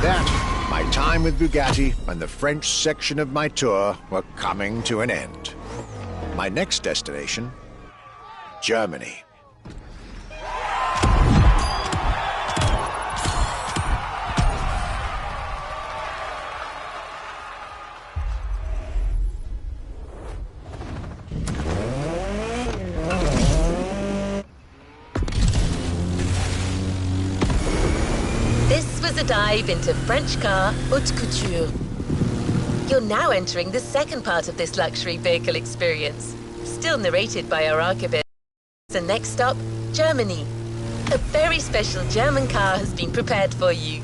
that, my time with Bugatti and the French section of my tour were coming to an end. My next destination, Germany. A dive into French car haute couture. You're now entering the second part of this luxury vehicle experience, still narrated by our archivist. The next stop, Germany. A very special German car has been prepared for you.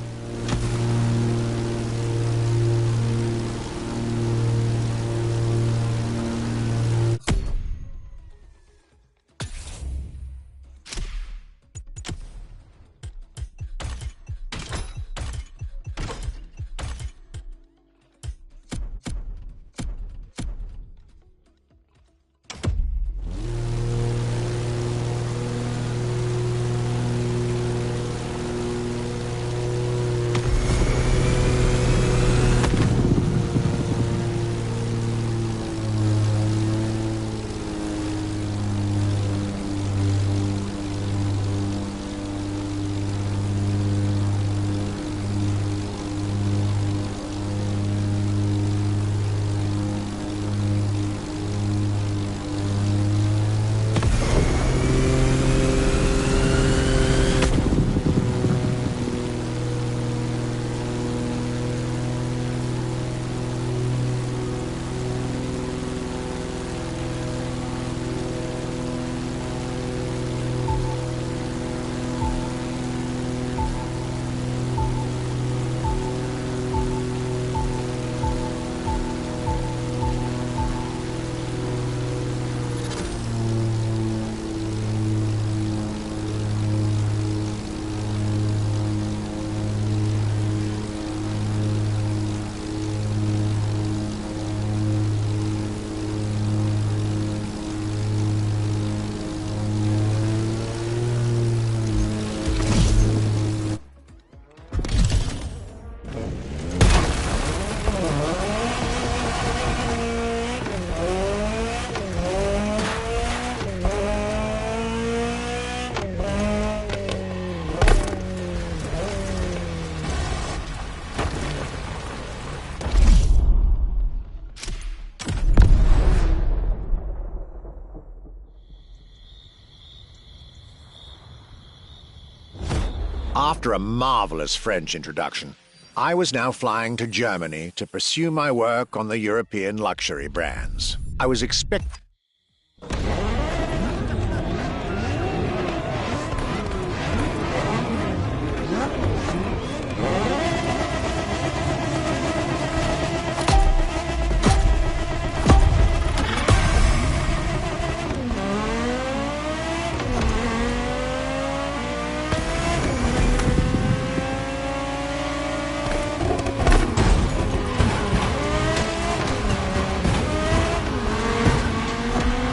After a marvelous French introduction, I was now flying to Germany to pursue my work on the European luxury brands. I was expecting...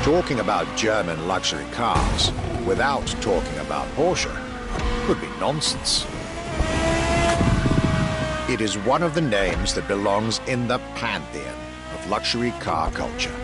Talking about German luxury cars without talking about Porsche would be nonsense. It is one of the names that belongs in the pantheon of luxury car culture.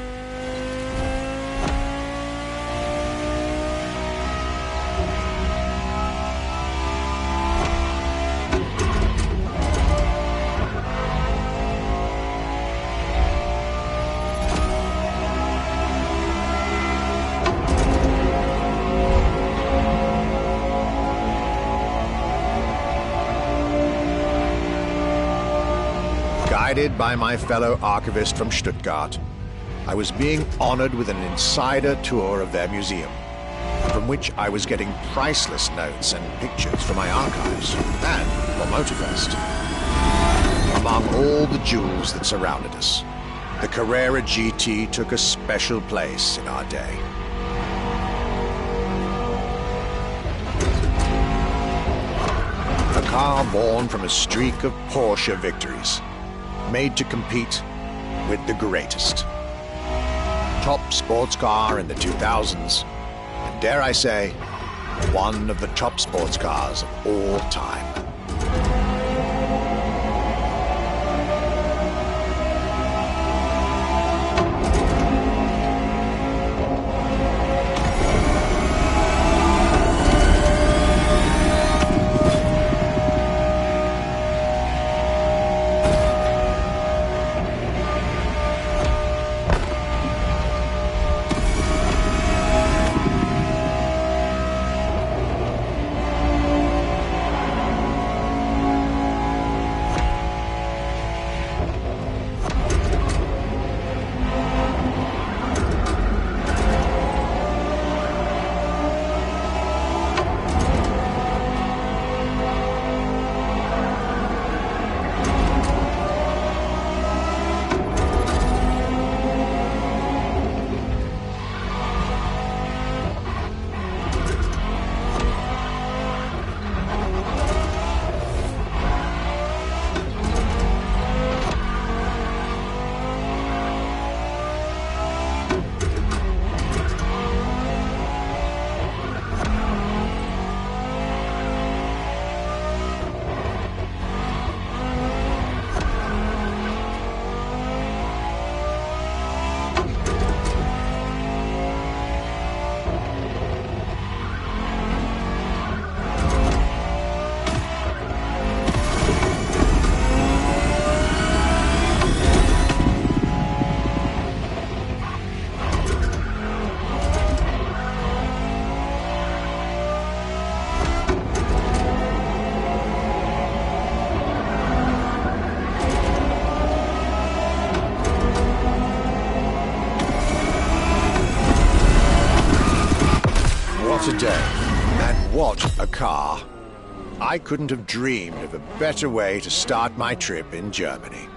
Guided by my fellow archivist from Stuttgart, I was being honored with an insider tour of their museum, from which I was getting priceless notes and pictures for my archives and for MOTORFEST. Among all the jewels that surrounded us, the Carrera GT took a special place in our day. A car born from a streak of Porsche victories, made to compete with the greatest. Top sports car in the 2000s, and dare I say, one of the top sports cars of all time. What a day, and what a car. I couldn't have dreamed of a better way to start my trip in Germany.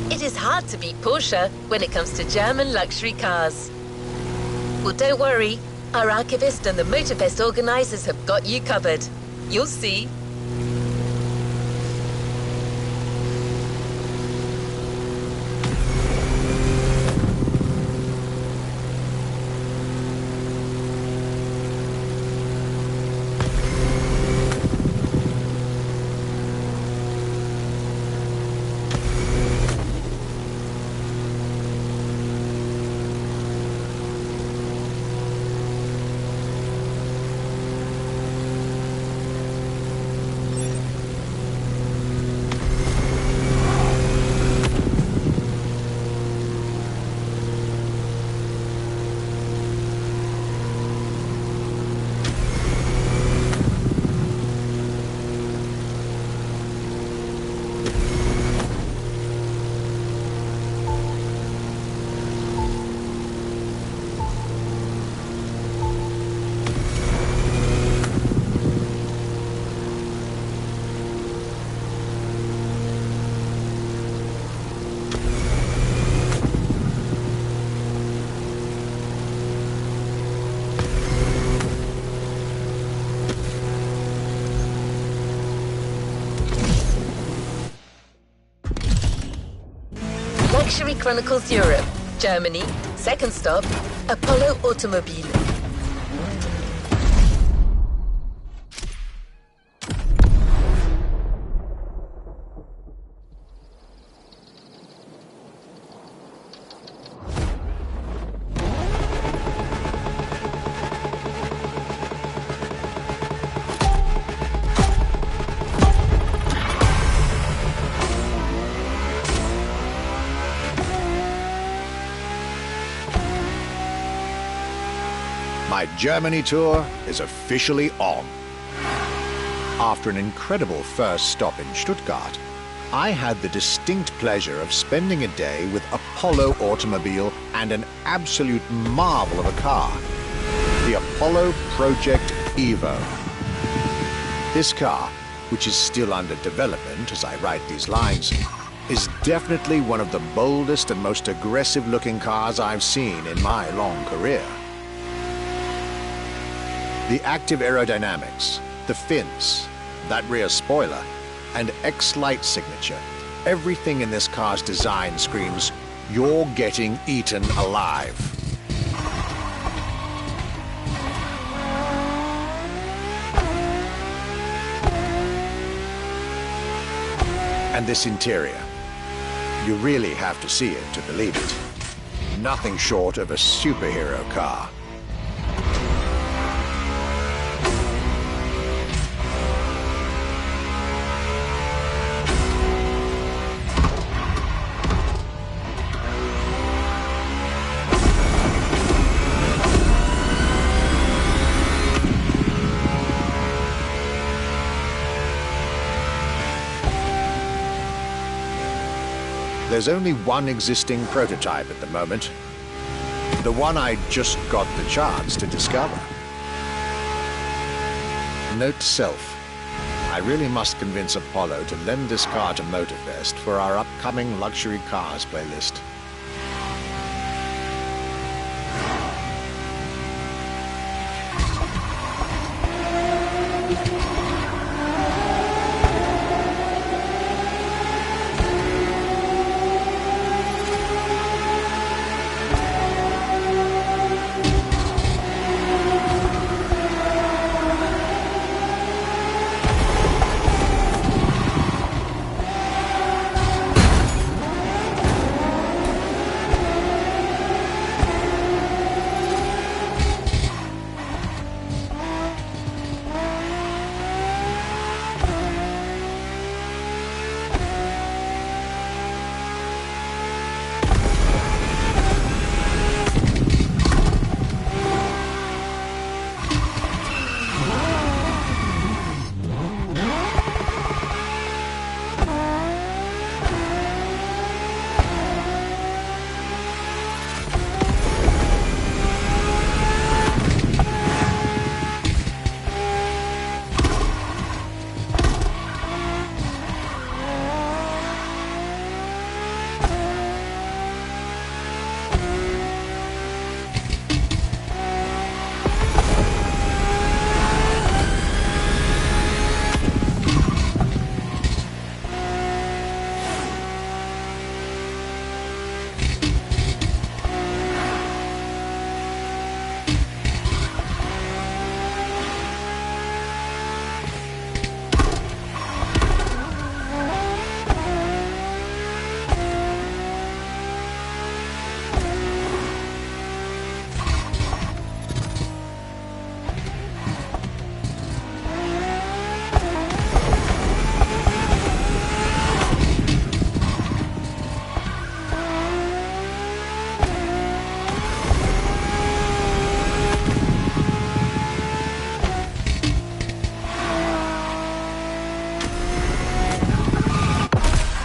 It is hard to beat Porsche when it comes to German luxury cars. Well, don't worry. Our archivist and the MOTORFEST organizers have got you covered. You'll see. Luxury Chronicles Europe, Germany, second stop, Apollo Automobile. My Germany tour is officially on. After an incredible first stop in Stuttgart, I had the distinct pleasure of spending a day with Apollo Automobile and an absolute marvel of a car, the Apollo Project Evo. This car, which is still under development as I write these lines, is definitely one of the boldest and most aggressive-looking cars I've seen in my long career. The active aerodynamics, the fins, that rear spoiler, and X-Light signature, everything in this car's design screams, "You're getting eaten alive." And this interior, you really have to see it to believe it. Nothing short of a superhero car. There's only one existing prototype at the moment. The one I just got the chance to discover. Note to self, I really must convince Apollo to lend this car to MOTORFEST for our upcoming luxury cars playlist.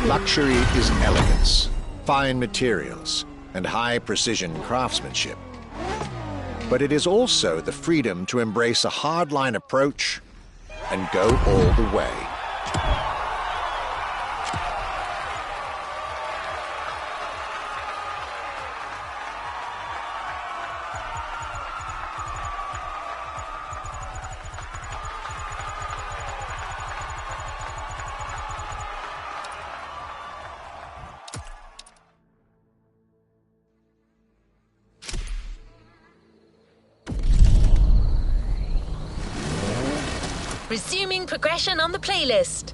Luxury is elegance, fine materials, and high-precision craftsmanship. But it is also the freedom to embrace a hardline approach and go all the way. Resuming progression on the playlist.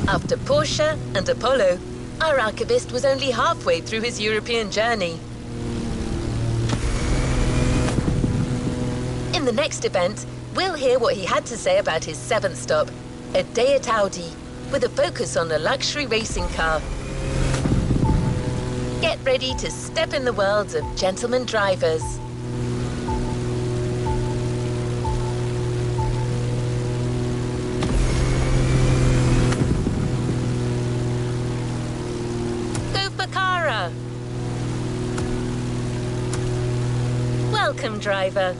After Porsche and Apollo, our archivist was only halfway through his European journey. In the next event, we'll hear what he had to say about his 7th stop, a day at Audi, with a focus on a luxury racing car. Get ready to step in the worlds of gentlemen drivers. Go for Cara. Welcome, driver.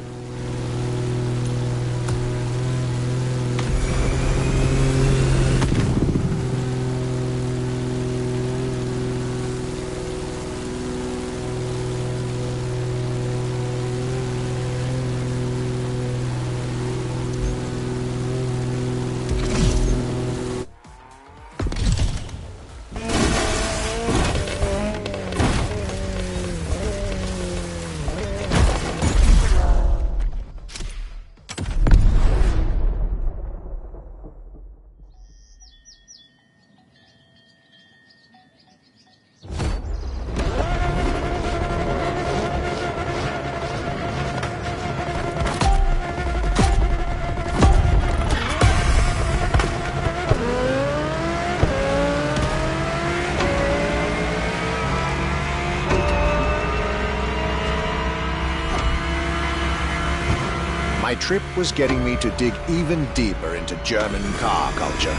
My trip was getting me to dig even deeper into German car culture.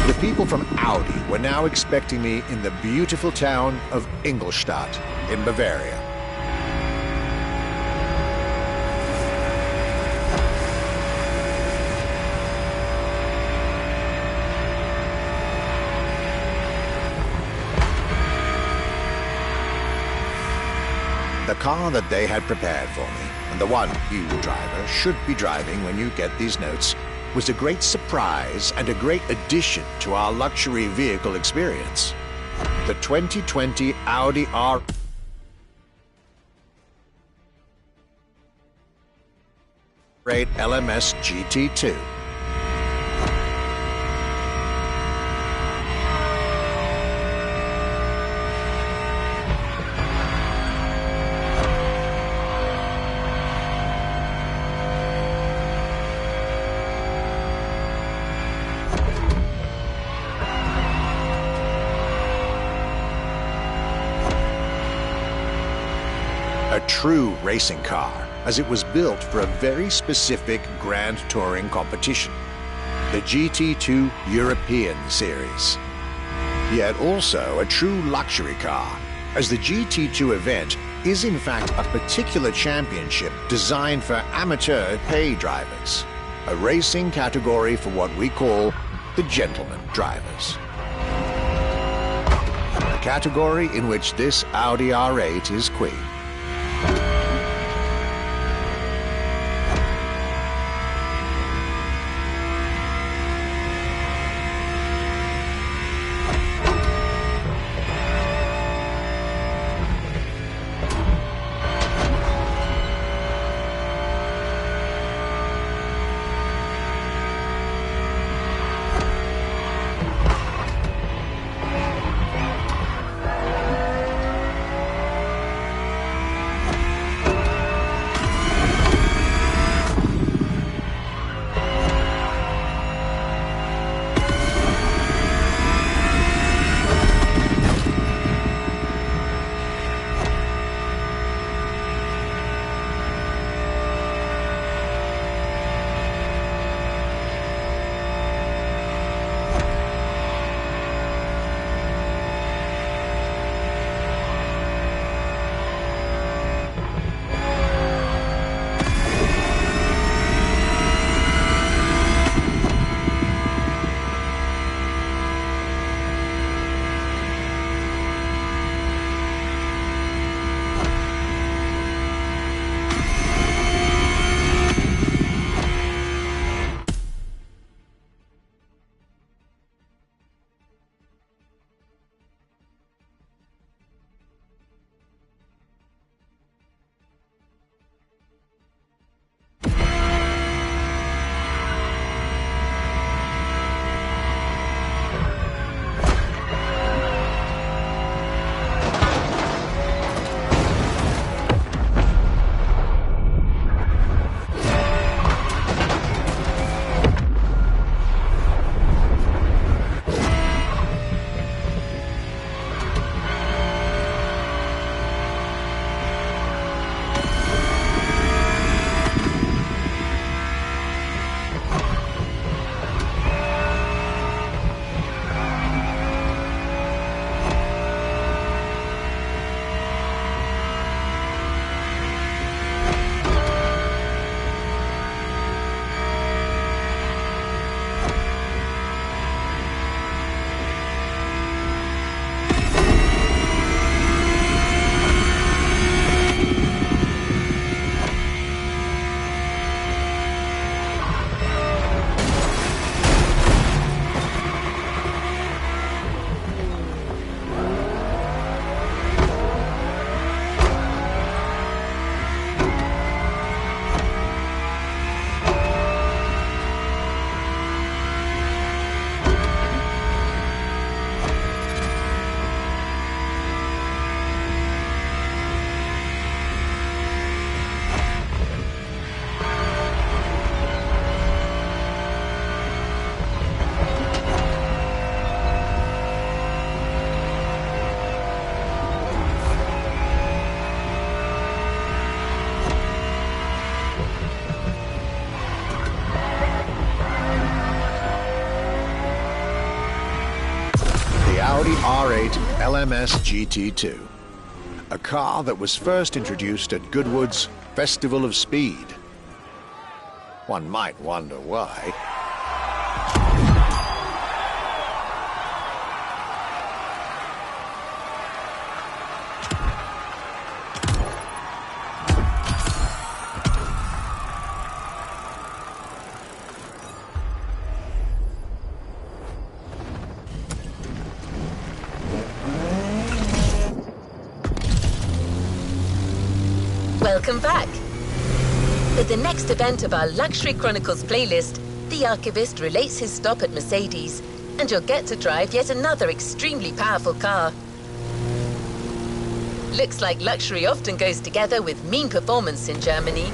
The people from Audi were now expecting me in the beautiful town of Ingolstadt in Bavaria. The car that they had prepared for me, and the one you, driver, should be driving when you get these notes, was a great surprise and a great addition to our luxury vehicle experience. The 2020 Audi R8 LMS GT2. A true racing car, as it was built for a very specific Grand Touring competition, the GT2 European Series. Yet also a true luxury car, as the GT2 event is in fact a particular championship designed for amateur pay drivers, a racing category for what we call the gentleman drivers. A category in which this Audi R8 is queen. great LMS GT2, a car that was first introduced at Goodwood's Festival of Speed. One might wonder why. Welcome back. At the next event of our Luxury Chronicles playlist, the Archivist relates his stop at Mercedes, and you'll get to drive yet another extremely powerful car. Looks like luxury often goes together with mean performance in Germany.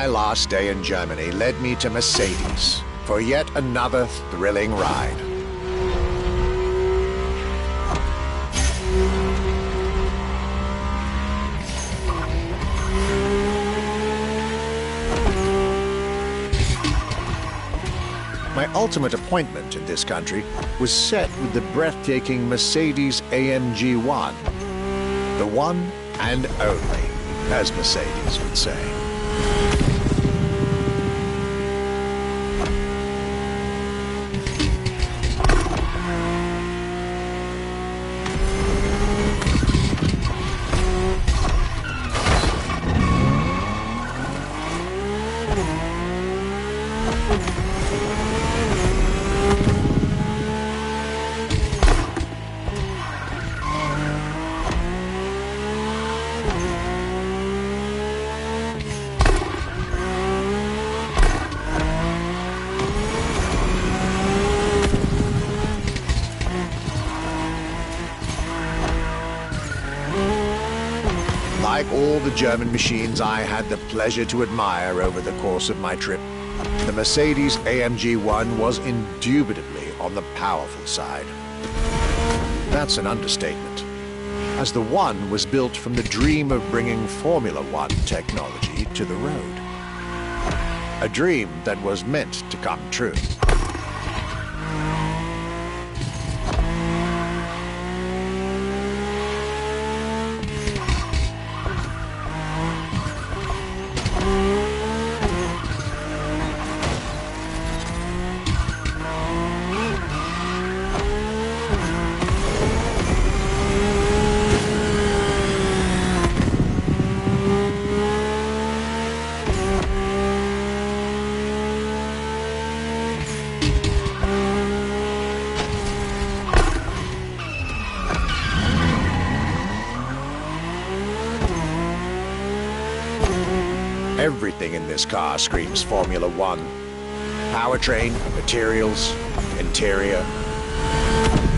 My last day in Germany led me to Mercedes for yet another thrilling ride. My ultimate appointment in this country was set with the breathtaking Mercedes AMG 1. The one and only, as Mercedes would say. Like all the German machines I had the pleasure to admire over the course of my trip, the Mercedes AMG 1 was indubitably on the powerful side. That's an understatement, as the 1 was built from the dream of bringing Formula One technology to the road. A dream that was meant to come true. Everything in this car screams Formula One. Powertrain, materials, interior.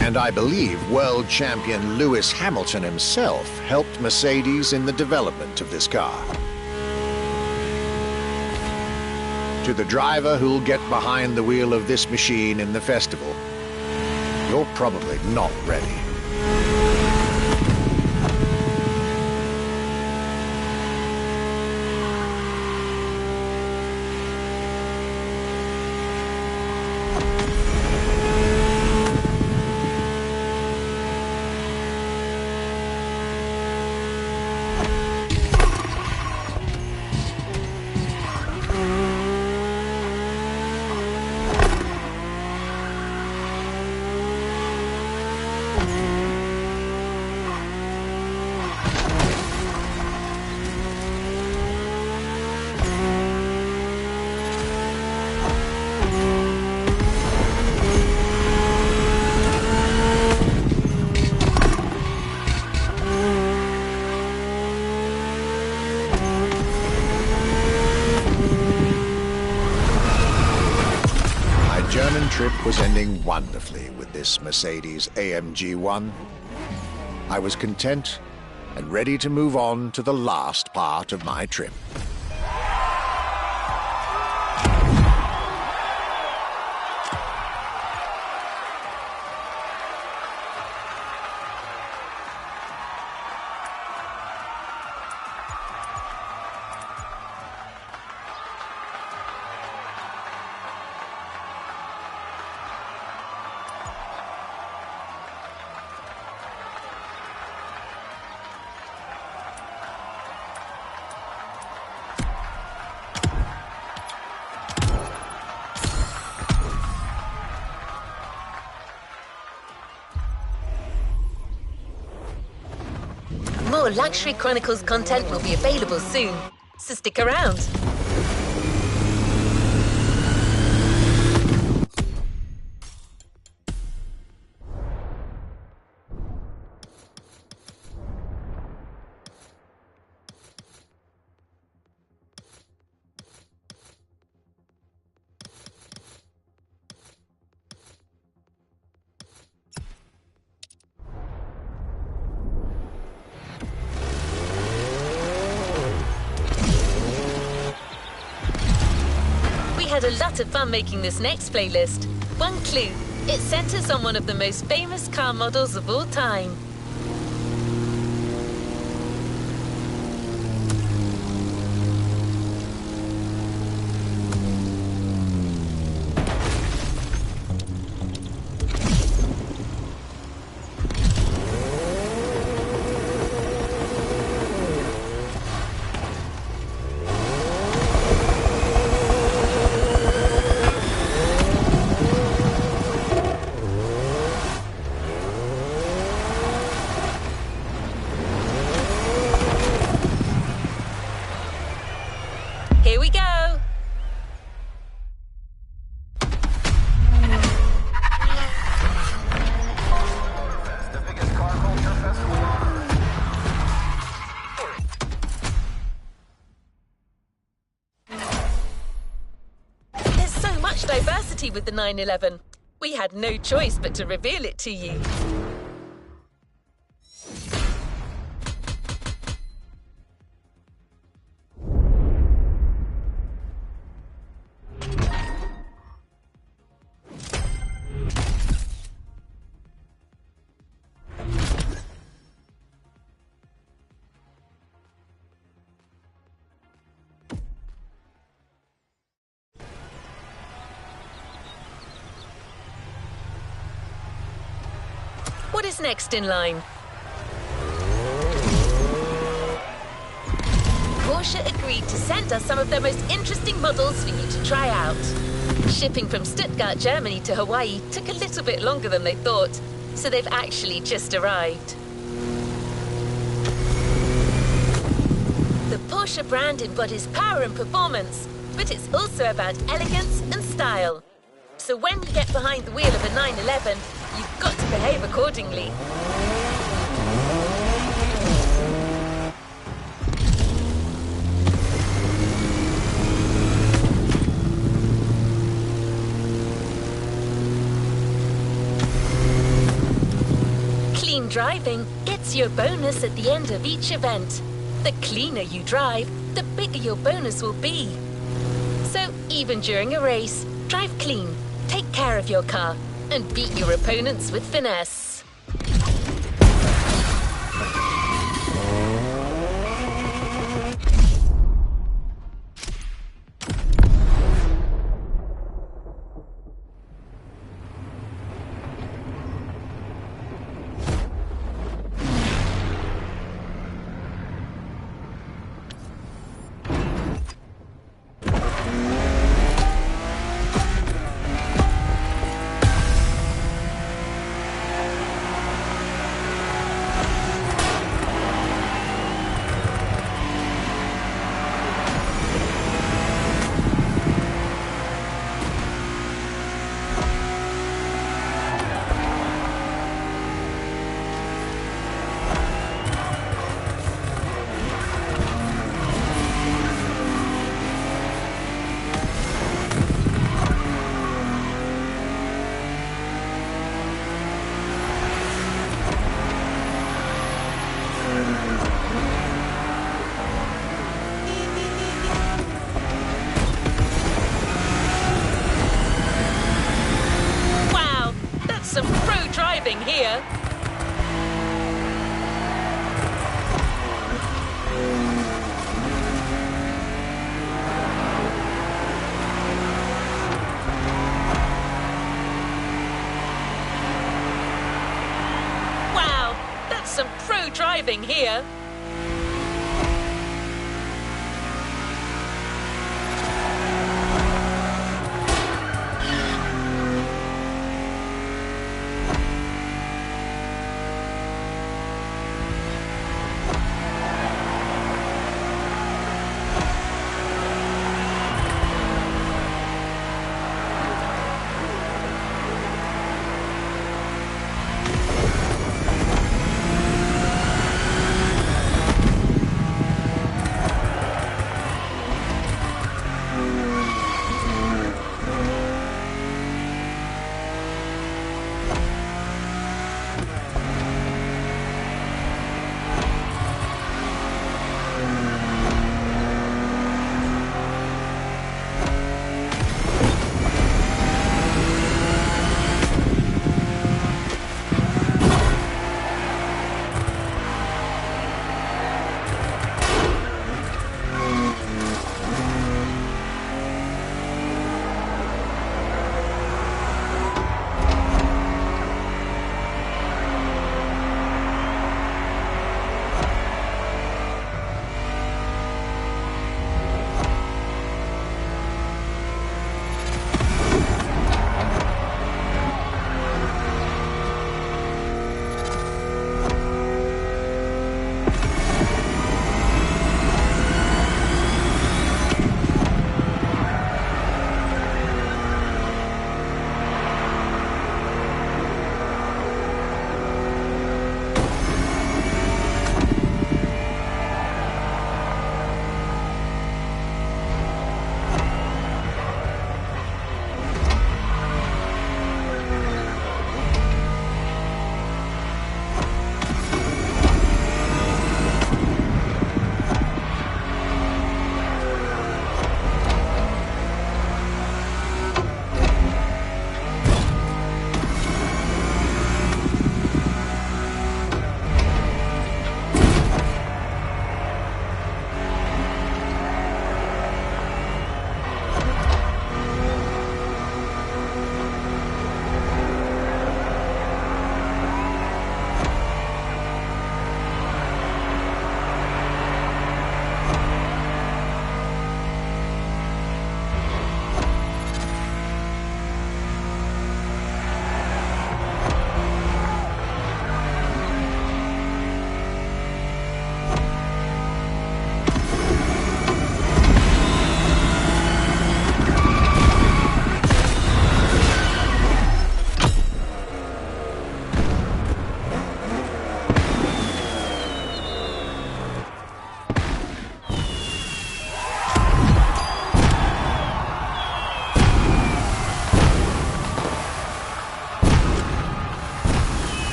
And I believe world champion Lewis Hamilton himself helped Mercedes in the development of this car. To the driver who'll get behind the wheel of this machine in the festival, you're probably not ready. trip was ending wonderfully with this Mercedes AMG 1. I was content and ready to move on to the last part of my trip. More Luxury Chronicles content will be available soon, so stick around. We had a lot of fun making this next playlist. One clue, it centers on one of the most famous car models of all time. Here we go! The biggest car culture festival on Earth. There's so much diversity with the 911. We had no choice but to reveal it to you. What is next in line? Porsche agreed to send us some of their most interesting models for you to try out. Shipping from Stuttgart, Germany to Hawaii took a little bit longer than they thought, so they've actually just arrived. The Porsche brand embodies power and performance, but it's also about elegance and style. So when you get behind the wheel of a 911, you've got to behave accordingly. Clean driving gets you a bonus at the end of each event. The cleaner you drive, the bigger your bonus will be. So even during a race, drive clean, take care of your car, and beat your opponents with finesse. living here.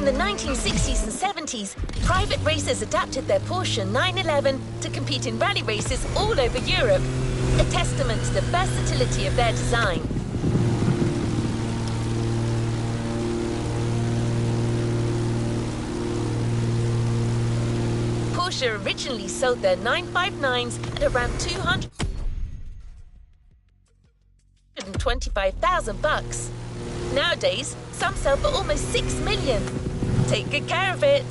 the 1960s and 70s, private racers adapted their Porsche 911 to compete in rally races all over Europe, a testament to the versatility of their design. Porsche originally sold their 959s at around $225,000. Nowadays, some sell for almost $6 million. Take good care of it.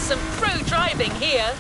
some pro driving here.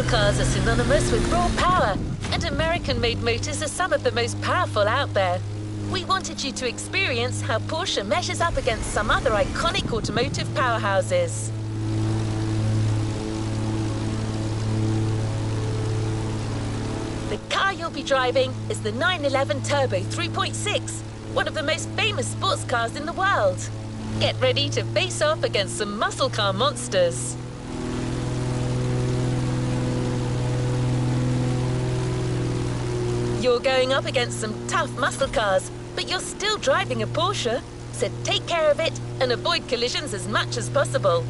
Cars are synonymous with raw power, and American-made motors are some of the most powerful out there. We wanted you to experience how Porsche measures up against some other iconic automotive powerhouses. The car you'll be driving is the 911 Turbo 3.6, one of the most famous sports cars in the world. Get ready to face off against some muscle car monsters. You're going up against some tough muscle cars, but you're still driving a Porsche, so take care of it and avoid collisions as much as possible.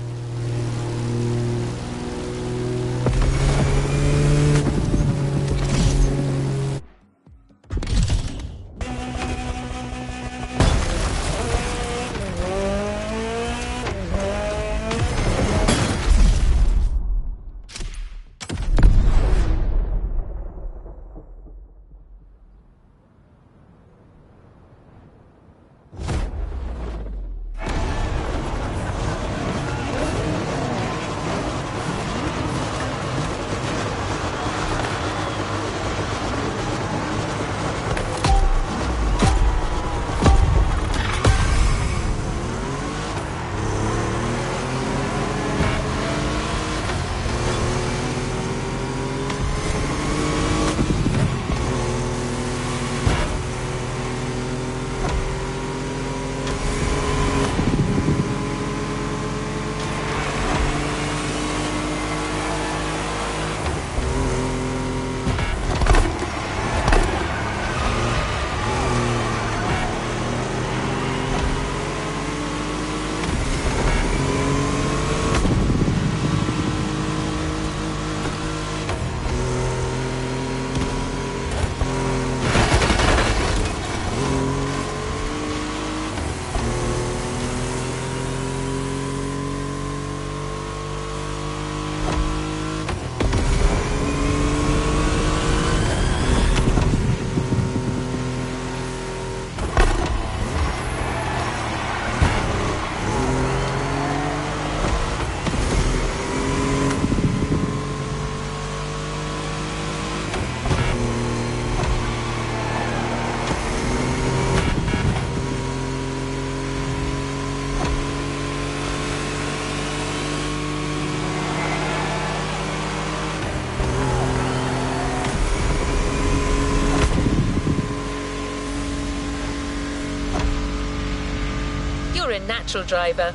a natural driver.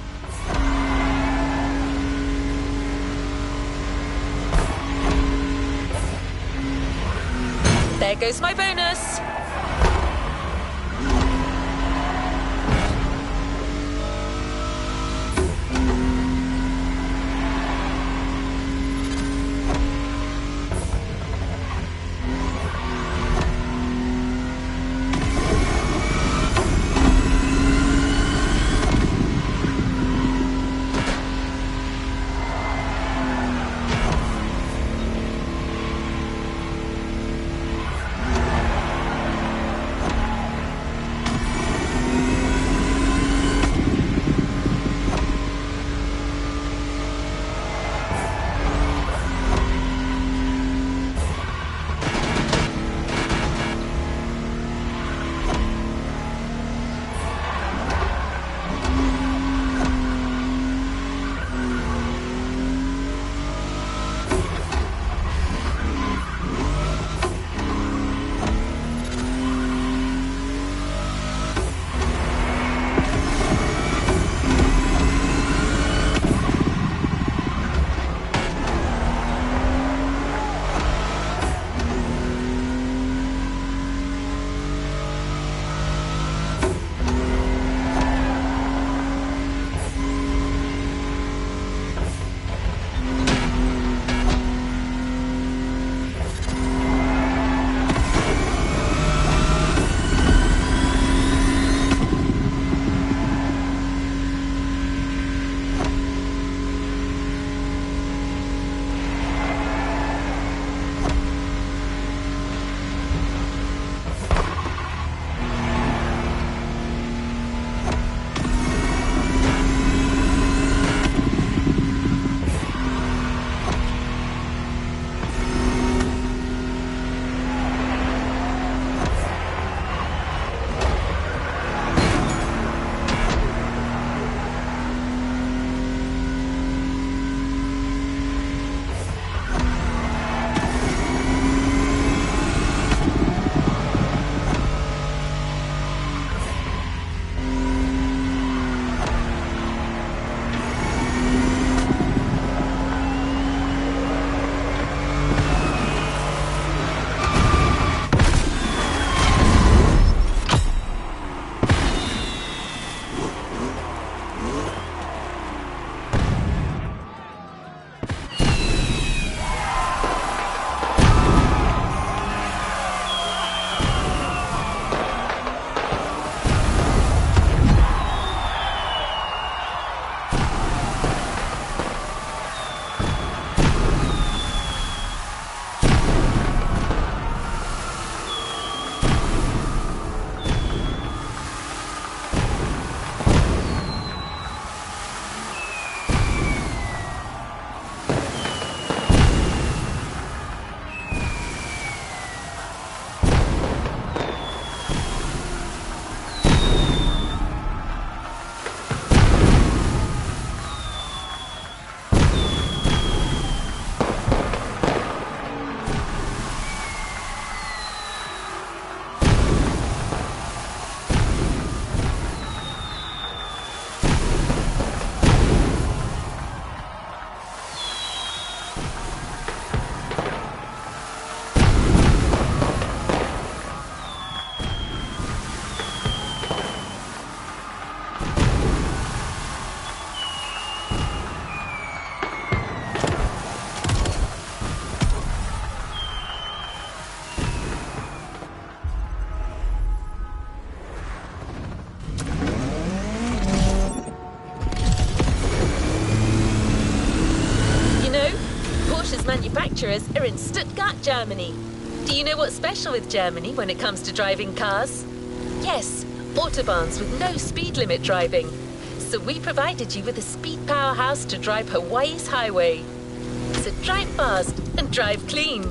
There goes my bonus. manufacturers are in Stuttgart, Germany. Do you know what's special with Germany when it comes to driving cars? Yes, autobahns with no speed limit driving. So we provided you with a speed powerhouse to drive Hawaii's highway. So drive fast and drive clean.